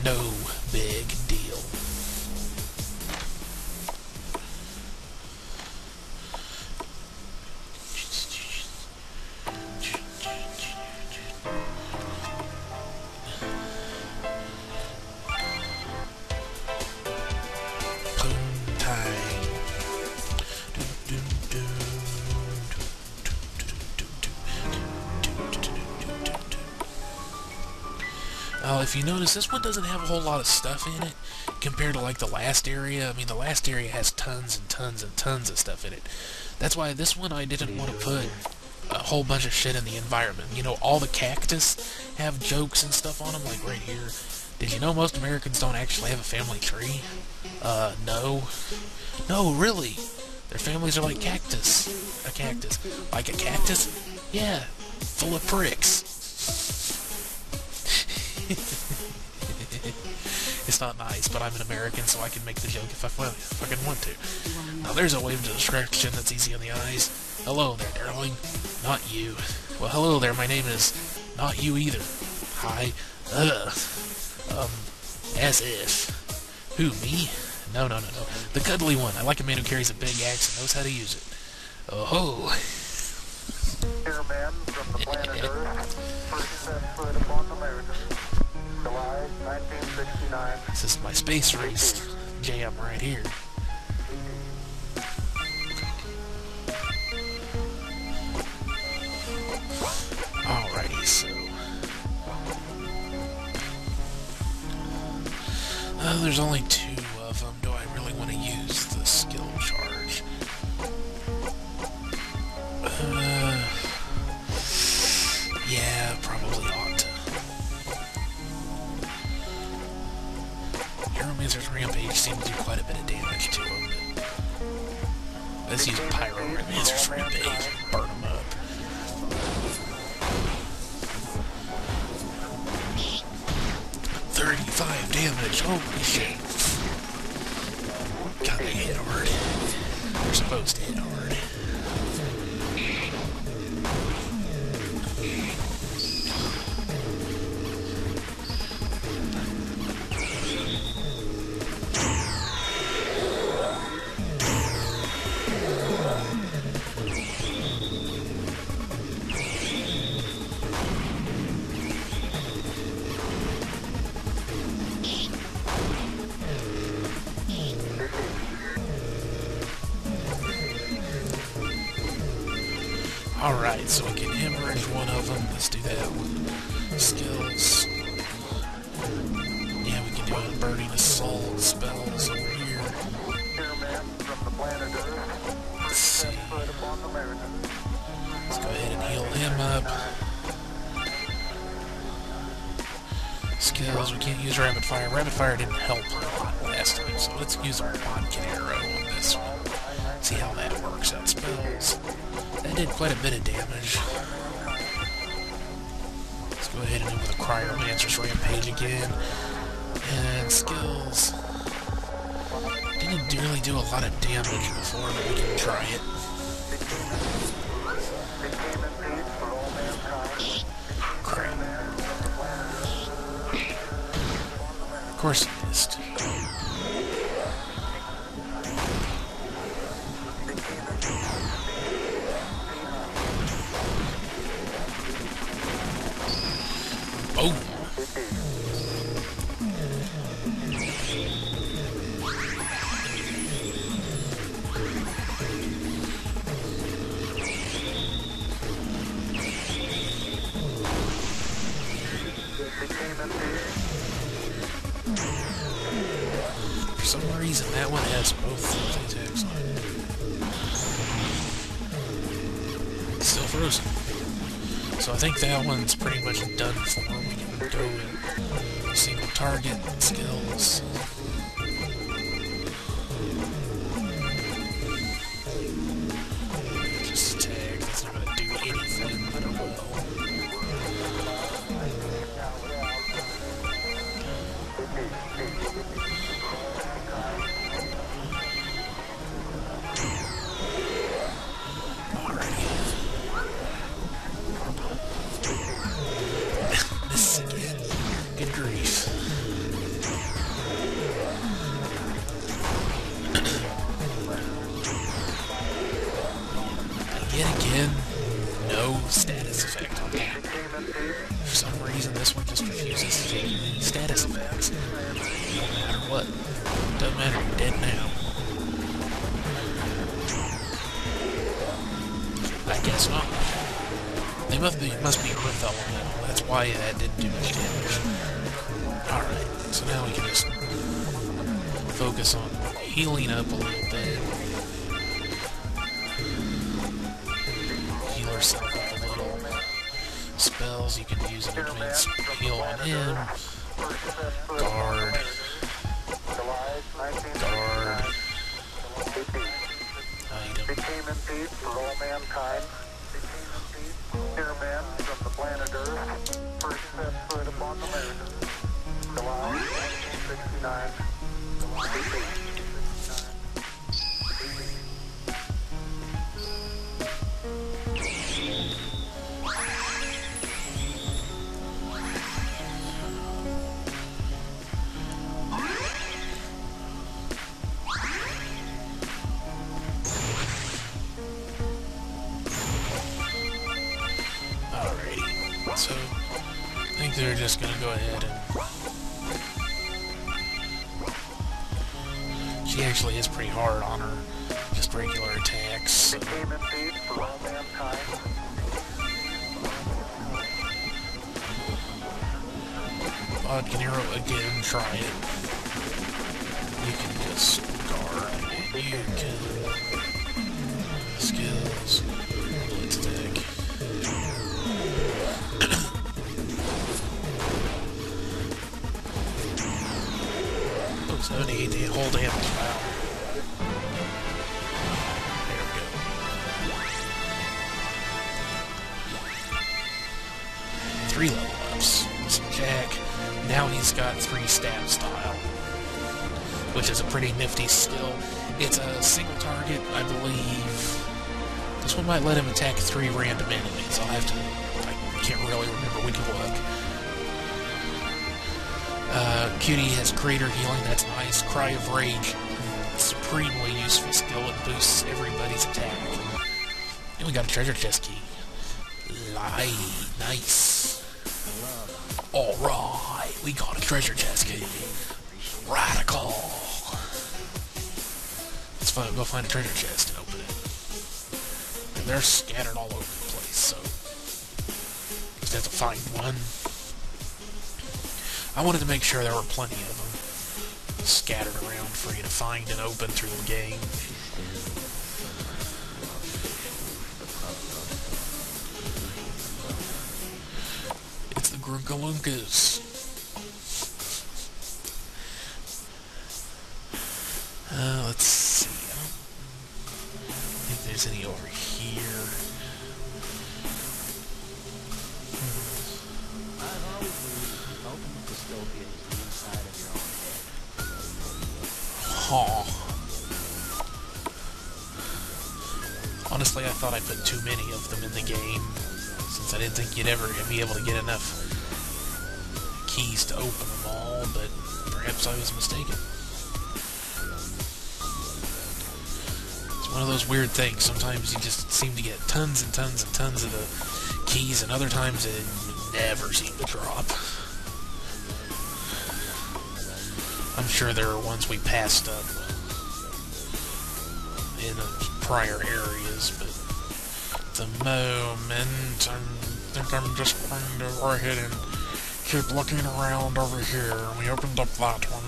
No big deal. If you notice, this one doesn't have a whole lot of stuff in it compared to like the last area. I mean, the last area has tons and tons and tons of stuff in it. That's why this one I didn't want to put a whole bunch of shit in the environment. You know, all the cactus have jokes and stuff on them, like right here. Did you know most Americans don't actually have a family tree? No. No, really. Their families are like cactus. A cactus. Like a cactus? Yeah. Full of pricks. It's not nice, but I'm an American, so I can make the joke if I fucking want to. Now, there's a way to description that's easy on the eyes. Hello there, darling. Not you. Well, hello there, my name is not you either. Hi. As if. Who, me? No. The cuddly one. I like a man who carries a big axe and knows how to use it. Oh-ho. Airman from the planet Earth, first set foot upon the moon, July 1969. This is my space race jam right here. Alrighty, so... there's only 2 of them. Do I really want to use the skill charge? Yeah, probably ought to. let's use pyro romancer for a base. Burn them up. $35 damage. Holy shit. God, they hit hard. They're supposed to hit hard. Alright, so we can hemorrhage one of them. Let's do that one. Skills. Yeah, we can do Unburning Assault spells over here. Let's see. Let's go ahead and heal him up. Skills, we can't use Rapid Fire. Rapid Fire didn't help a lot last time, so let's use our Vodka Arrow on this one. See how that works out. Spells. That did quite a bit of damage. Let's go ahead and do with a Cryomancer's Rampage again. And skills. Didn't really do a lot of damage before, but we can try it. Crap. Of course he missed. Oh! For some reason, that one has both attacks on it. Still frozen. So I think that one's pretty much done for. We can go in single target skills. Just attack. That's not going to do anything, but it will. Good grief. Again, no status effect on that. For some reason, this one just refuses to take any status effects. No matter what. Doesn't matter, you're dead now. I guess not. They must be Earth Elemental. That's why that didn't do much damage. Alright, so now we can just focus on healing up a little bit. Heal ourselves up a little. Spells, you can use an advanced heal on him. Guard. Guard. Item. Airman from the planet Earth, first set foot upon the Americas. July 1969. So, I think they're just gonna go ahead and... She actually is pretty hard on her, just regular attacks. So. Vodka Arrow again, try it. You can just guard, and you can... Skills, blitz attack. Oh, 78 whole damage, wow. There we three-stab style, which is a pretty nifty skill. It's a single target, I believe. This one might let him attack 3 random enemies. I can't really remember which look. Cutie has greater healing, that's nice. Cry of Rage, supremely useful skill. It boosts everybody's attack. And we got a treasure chest key. Nice. Alright, we got a treasure chest key. Radical. Let's go find a treasure chest and open it. And they're scattered all over the place, so just have to find one. I wanted to make sure there were plenty of them scattered around for you to find and open through the game. It's the Grunkalunkas. Let's see. I don't think there's any over here. Huh. Honestly, I thought I put too many of them in the game, since I didn't think you'd ever be able to get enough keys to open them all, but perhaps I was mistaken. It's one of those weird things. Sometimes you just seem to get tons and tons and tons of the keys, and other times it never seems to drop. I'm sure there are ones we passed up in prior areas, but at the moment, I think I'm just going to go ahead and keep looking around over here. We opened up that one.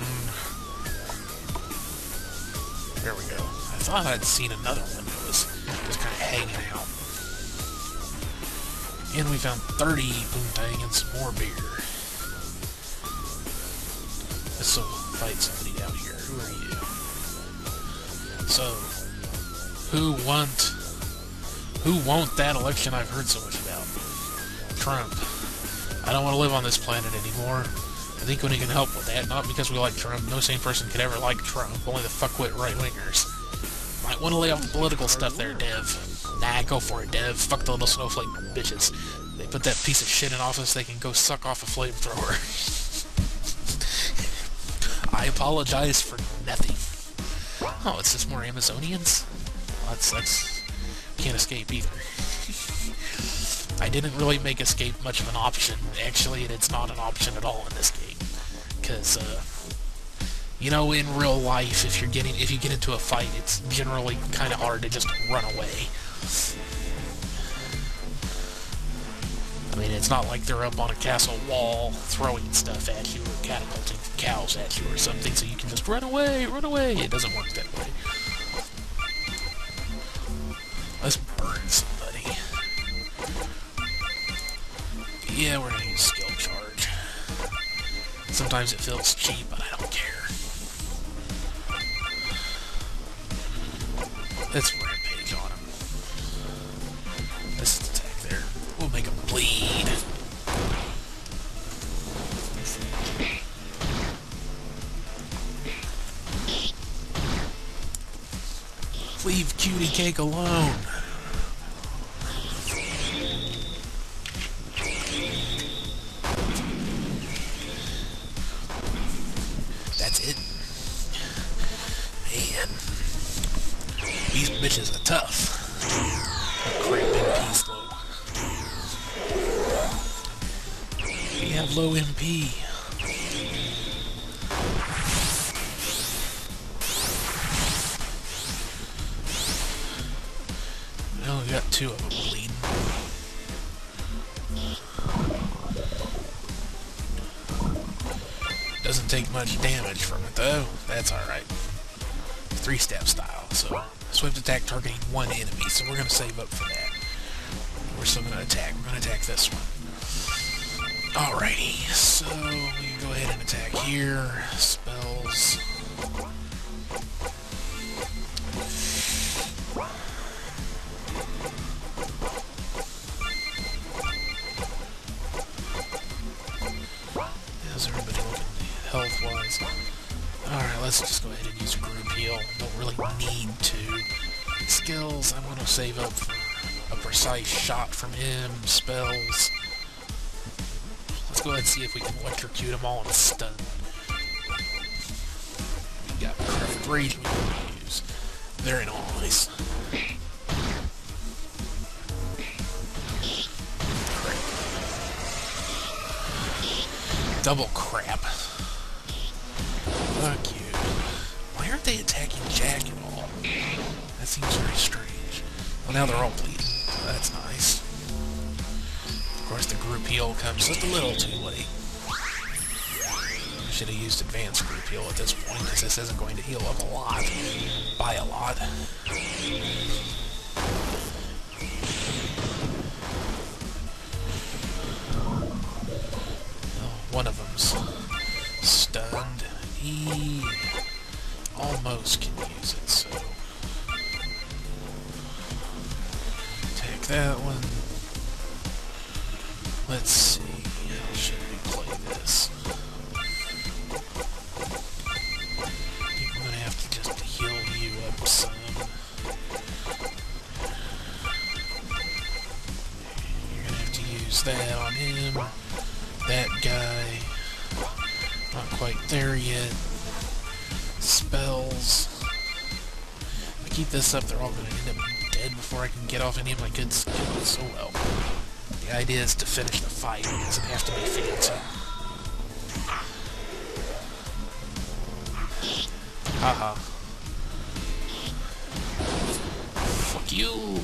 There we go. I thought I'd seen another one that was just kind of hanging out. And we found 30 poontang and some more beer. So, fight somebody down here. Who are you? So, who want that election I've heard so much about? Trump. I don't want to live on this planet anymore. I think we can help with that, not because we like Trump. No sane person could ever like Trump, only the fuckwit right-wingers. Might want to lay off the political stuff there, Dev. Nah, go for it, Dev. Fuck the little snowflake bitches. They put that piece of shit in office, they can go suck off a flamethrower. I apologize for nothing. Oh, it's just more Amazonians? Well, that's can't escape either. I didn't really make escape much of an option. Actually, it's not an option at all in this game. Because, you know, in real life, if you get into a fight, it's generally kind of hard to just run away. I mean, it's not like they're up on a castle wall throwing stuff at you or catapulting cows at you or something, so you can just run away, run away. It doesn't work that way. Let's burn somebody. Yeah, we're gonna use skill charge. Sometimes it feels cheap, but I don't care. Let's rampage on him. Let's attack there. We'll make him bleed. Leave Cutie Cake alone. That's it. Man. These bitches are tough. Crap MP slow. We have low MP. Well, we got 2 of them bleeding. Doesn't take much damage from it though. That's alright. 3-step style, so swift attack targeting 1 enemy, so we're gonna save up for that. We're still gonna attack. We're gonna attack this one. Alrighty, so we can go ahead and attack here. Spells. How's everybody looking health-wise? let's just go ahead and use a group heal. Don't really need to. Skills, I'm going to save up for a precise shot from him. Spells. Let's go ahead and see if we can electrocute them all and stun. We got Craft Rage we can use. Very nice. Double crap. Fuck you. Why aren't they attacking Jack at all? That seems very strange. Well, now they're all bleeding. So that's nice. Of course, the group heal comes just a little too late. I should have used advanced group heal at this point, because this isn't going to heal up a lot. By a lot. One of them's stunned. He almost can use it, so take that one. Let's see, how should we play this? I'm gonna have to just heal you up some. You're gonna have to use that on him. That guy, not quite there yet. Spells. If I keep this up, they're all going to end up dead before I can get off any of my good skills. So well. The idea is to finish the fight. It doesn't have to be fancy. Haha. Fuck you.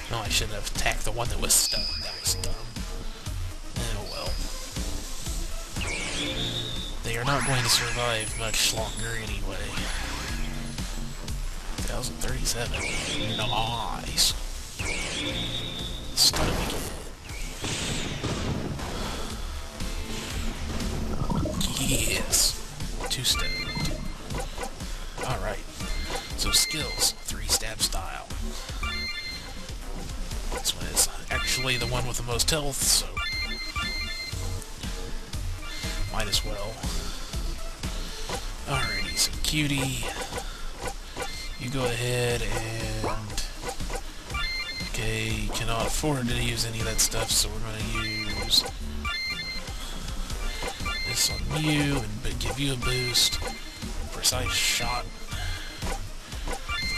No, I shouldn't have attacked the one that was stunned. That was dumb. Oh well. They are not going to survive much longer anyway. 1037. Nice. Stun him again. Yes. 2 stunned. Alright. So skills. 3-stab style. This one is actually the one with the most health, so might as well. Alrighty, so Cutie, you go ahead and... Okay, cannot afford to use any of that stuff, so we're going to use this on you and give you a boost. Precise shot.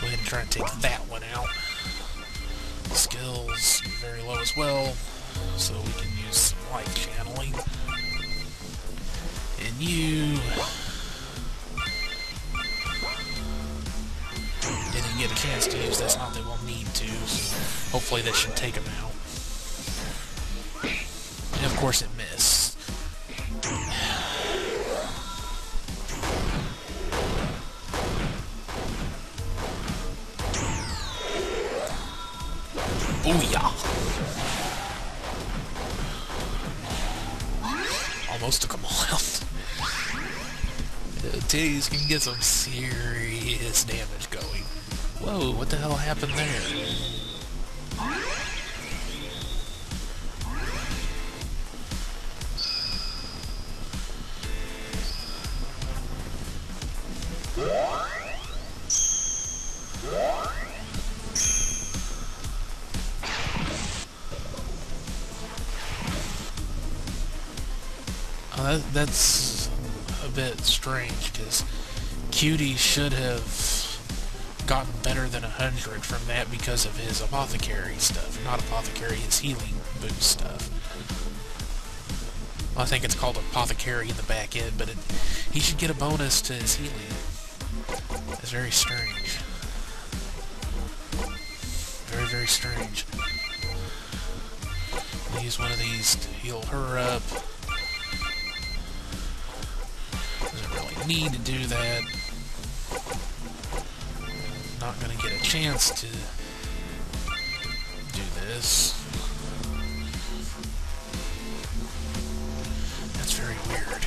Go ahead and try and take that one out. Skills very low as well, so we can use some light channeling. And you didn't get a chance to use this, not that we'll need to, so hopefully that should take him out. And of course it missed. Booyah! Almost took them all out. Titties can get some serious damage going. Whoa, what the hell happened there? That's a bit strange, because Cutie should have gotten better than 100 from that because of his apothecary stuff. Not apothecary, his healing boost stuff. Well, I think it's called apothecary in the back end, but he should get a bonus to his healing. That's very strange. Very, very strange. I'll use one of these to heal her up. Doesn't really need to do that. Not gonna get a chance to do this. That's very weird.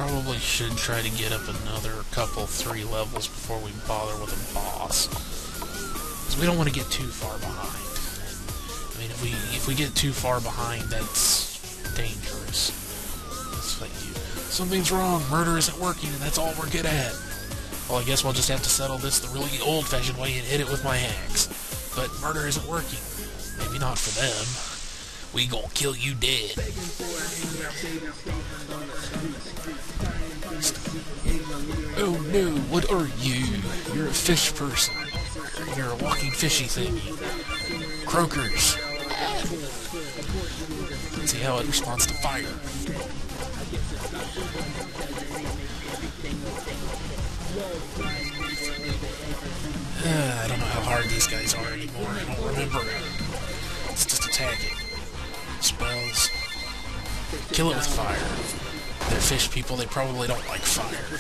probably should try to get up another couple, 3 levels before we bother with a boss. Because we don't want to get too far behind. I mean, if we get too far behind, that's dangerous. It's like, something's wrong, murder isn't working, and that's all we're good at. Well, I guess we'll just have to settle this the really old-fashioned way and hit it with my axe. But murder isn't working. Maybe not for them. We gonna kill you dead. Oh no, what are you? You're a fish person. You're a walking fishy thingy. Croakers. Let's see how it responds to fire. I don't know how hard these guys are anymore. I don't remember. Let's just attack it. Spells. Kill it with fire. They're fish people, they probably don't like fire.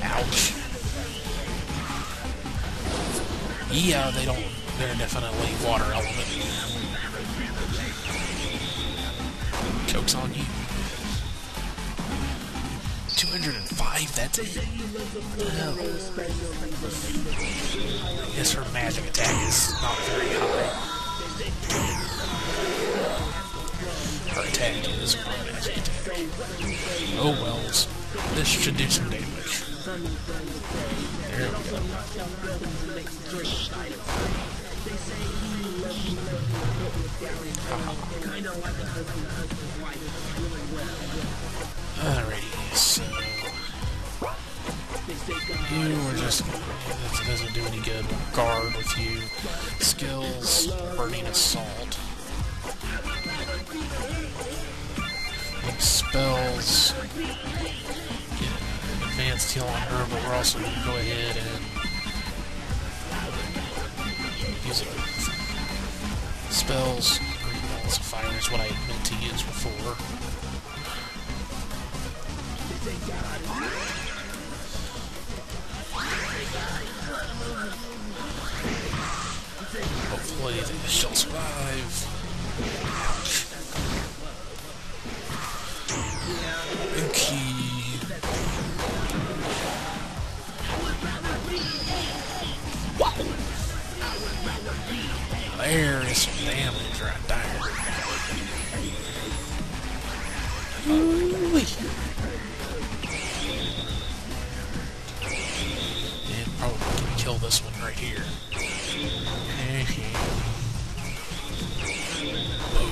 Ouch. Yeah, they're definitely water element. Joke's on you. 205, that's it? Well, I guess her magic attack is not very high. Her attack is her magic attack. Oh wells. This should do some damage. There we go. Alrighty, so you were just, that doesn't do any good. Guard with you. Skills, burning assault. Spells, advanced heal on her, but we're also going to go ahead and use it. Spells, balance of fire is what I meant to use before. Hopefully they shall survive. Ouch. Okay. There is some damage right there. Ooh-wee. And probably can kill this one right here. Boom.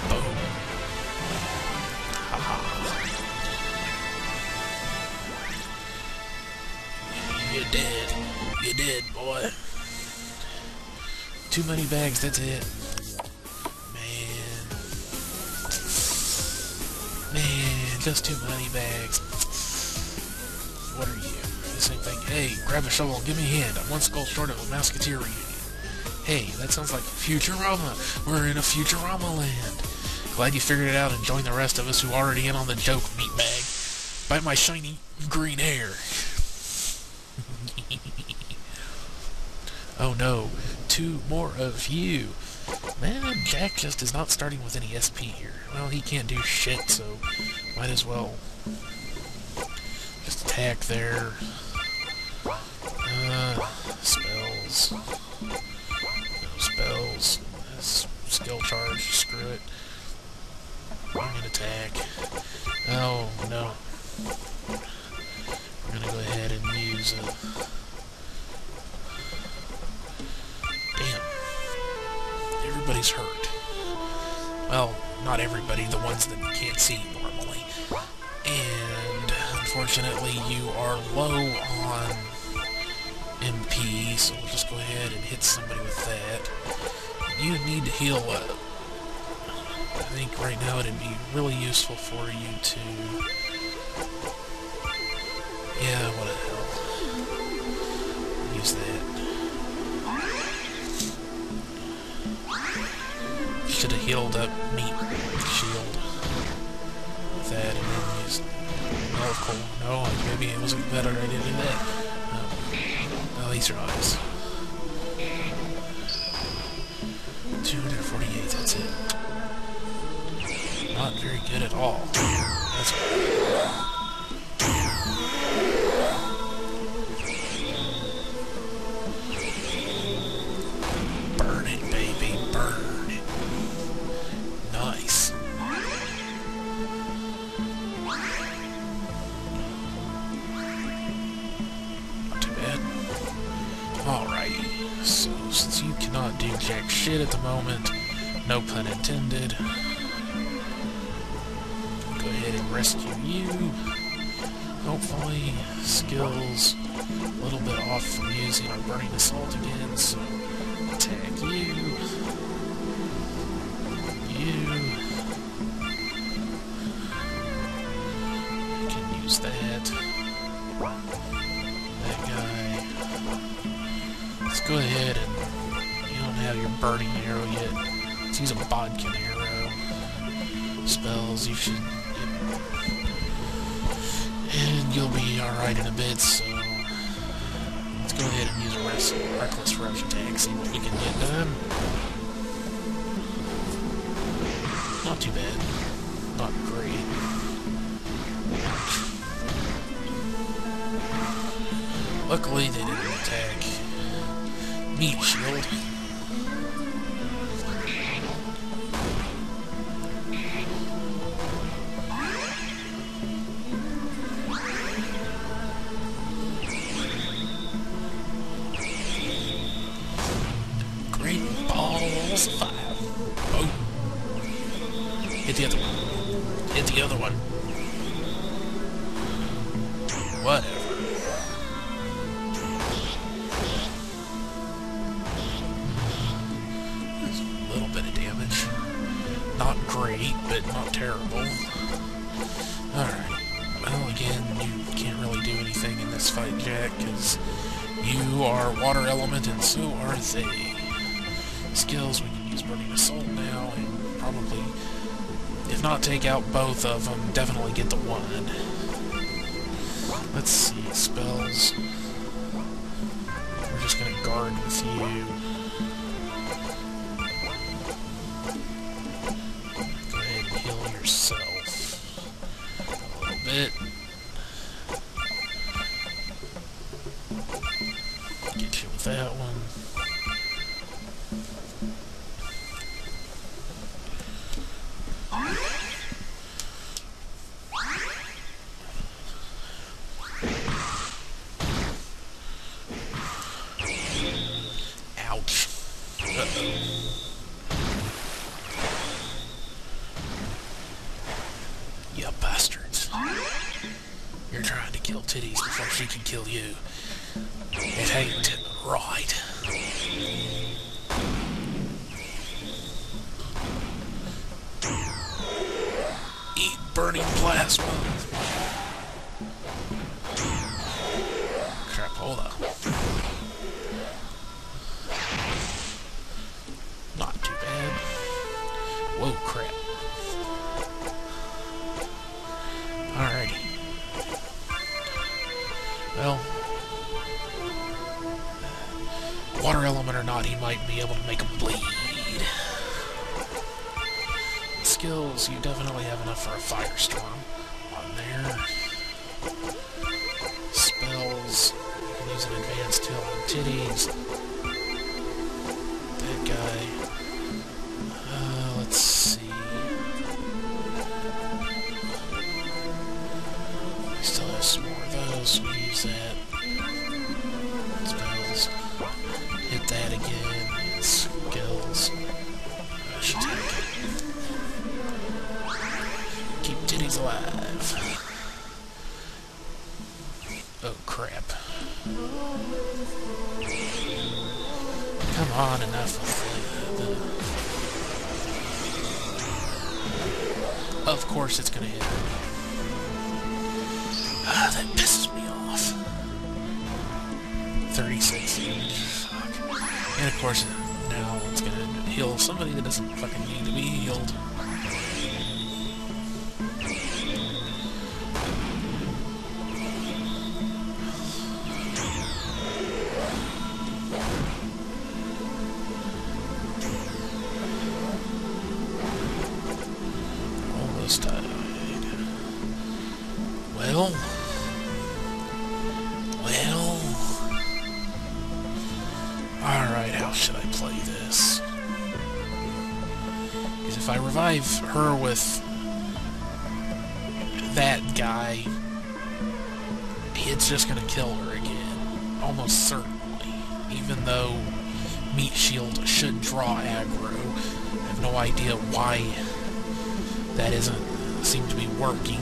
Boom. Haha. You're dead. You're dead, boy. Too many bags, that's it. Man, just too many bags. What are you? The same thing. Hey, grab a shovel and give me a hand. I'm one skull short of a Musketeer reunion. Hey, that sounds like Futurama. We're in a Futurama land. Glad you figured it out and joined the rest of us who are already in on the joke, meatbag. Bite my shiny green hair. Oh no, 2 more of you. Man, Jack just is not starting with any SP here. Well, he can't do shit, so might as well just attack there. Spells. No spells. Skill charge, screw it. I'm gonna attack. Oh, no. We're gonna go ahead and use a... Damn. Everybody's hurt. Well, not everybody, the ones that you can't see normally. And, unfortunately, you are low on MP, so we'll just go ahead and hit somebody with that. You need to heal up. I think right now it'd be really useful for you to... Yeah, what the hell. Use that. Should have healed up meat shield with that, and then used... Oh, cool. No, maybe it was a better idea to do that. No. Oh, he survives. 248, that's it. Not very good at all. That's burn it, baby, burn it. Nice. Not too bad. Alrighty. So, since you cannot do jack shit at the moment, no pun intended, go ahead and rescue you. Hopefully, skills a little bit off from using our burning assault again, so attack you. You can use that. That guy. Let's go ahead and you don't have your burning arrow yet. Let's use a bodkin arrow. Spells you should. And you'll be alright in a bit, so let's go ahead and use a reckless rush attack, see what we can get done. Not too bad. Not great. Luckily they didn't attack meat shield. Great balls of fire. Oh. Hit the other one. Hit the other one. Whatever. Not great, but not terrible. Alright. Well, again, you can't really do anything in this fight, Jack, because you are water element and so are they. Skills, we can use Burning Assault now, and probably, if not take out both of them, definitely get the one. Let's see, spells. We're just going to guard with you. Yourself a little bit. Get you with that one. Ouch. Uh-oh. You bastards. You're trying to kill Titties before she can kill you. It ain't right. Eat burning plasma. Crapola. Not too bad. Whoa, crap. Alrighty. Well, water element or not, he might be able to make him bleed. Skills, you definitely have enough for a firestorm on there. Spells, you can use an advanced heal on Titties. That guy. Let's see. Still have some more of those, so we use that. Spells. Hit that again. Skills. Rush attack. Keep Titties alive. Oh crap. Come on, enough with the... Of course it's gonna hit her. Ah, that pisses me off. 36 damage. Fuck. And of course, now it's gonna heal somebody that doesn't fucking need to be healed. almost died. Well... Alright, how should I play this? Because if I revive her with that guy, it's just gonna kill her again. Almost certainly. Even though Meat Shield should draw aggro. I have no idea why that doesn't seem to be working.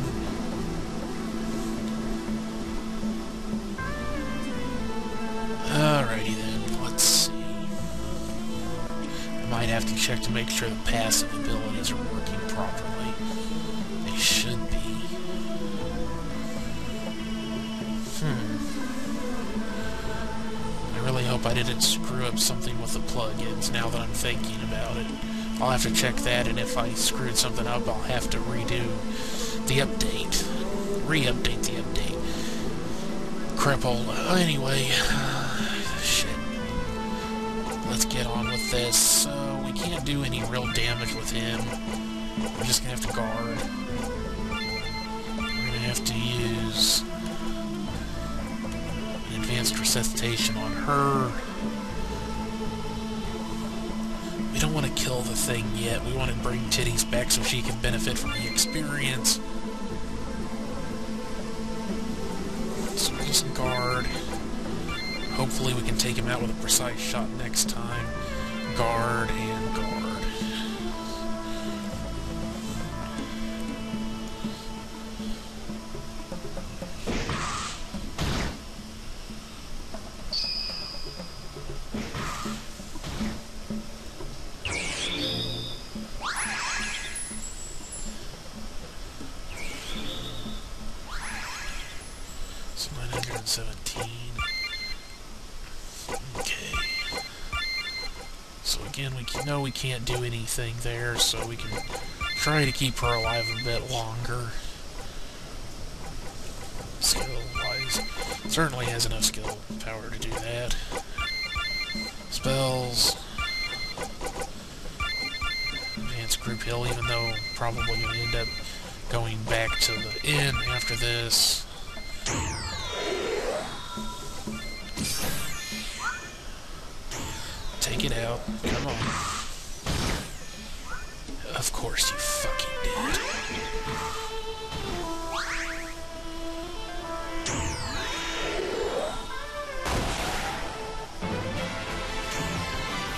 Alrighty then, let's see. I might have to check to make sure the passive abilities are working properly. They should be. I really hope I didn't screw up something with the plugins now that I'm thinking about it. I'll have to check that, and if I screwed something up, I'll have to redo the update. Re-update the update. Crippled. Anyway... shit. Let's get on with this. So, we can't do any real damage with him. We're just gonna have to guard. We're gonna have to use an advanced resuscitation on her. We don't want to kill the thing yet. We want to bring Titties back so she can benefit from the experience. So we're just guard. Hopefully we can take him out with a precise shot next time. Guard and guard. So 917. Okay. So again, we know we can't do anything there, so we can try to keep her alive a bit longer. Skill-wise, certainly has enough skill power to do that. Spells. Advanced group heal, even though probably going to end up going back to the inn after this. Take it out. Come on. Of course you fucking did.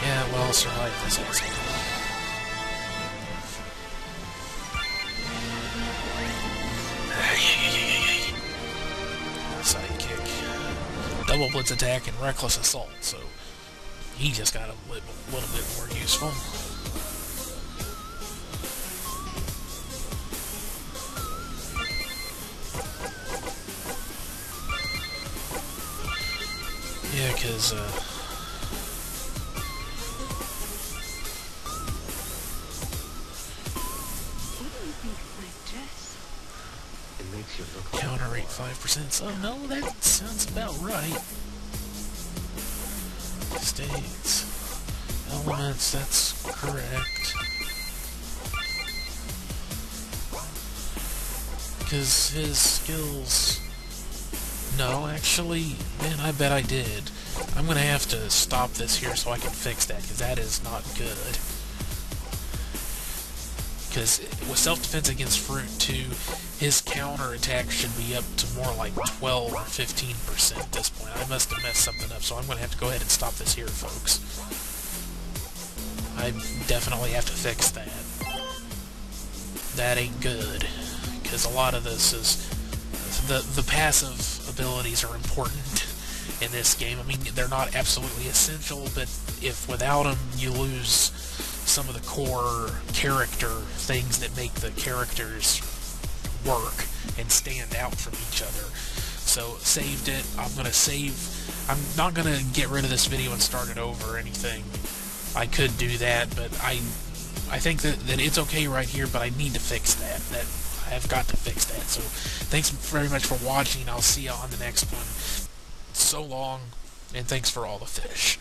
Yeah, well, survive this asshole. Sidekick. Double blitz attack and reckless assault, so he just got a little bit more useful. Yeah, because, It makes you look like counter rate 5%. So, no, that sounds about right. States. Elements, that's correct. Because his skills... No, actually, man, I bet I did. I'm gonna have to stop this here so I can fix that, because that is not good. Because with self-defense against Fruit 2, his counter attack should be up to more like 12 or 15% at this point. I must have messed something up, so I'm going to have to go ahead and stop this here, folks. I definitely have to fix that. That ain't good, because a lot of this is... The passive abilities are important in this game. I mean, they're not absolutely essential, but if without them you lose some of the core character things that make the characters work and stand out from each other. So, saved it. I'm going to save... I'm not going to get rid of this video and start it over or anything. I could do that, but I think that it's okay right here, but I need to fix that. I've got to fix that. So, thanks very much for watching. I'll see you on the next one. So long, and thanks for all the fish.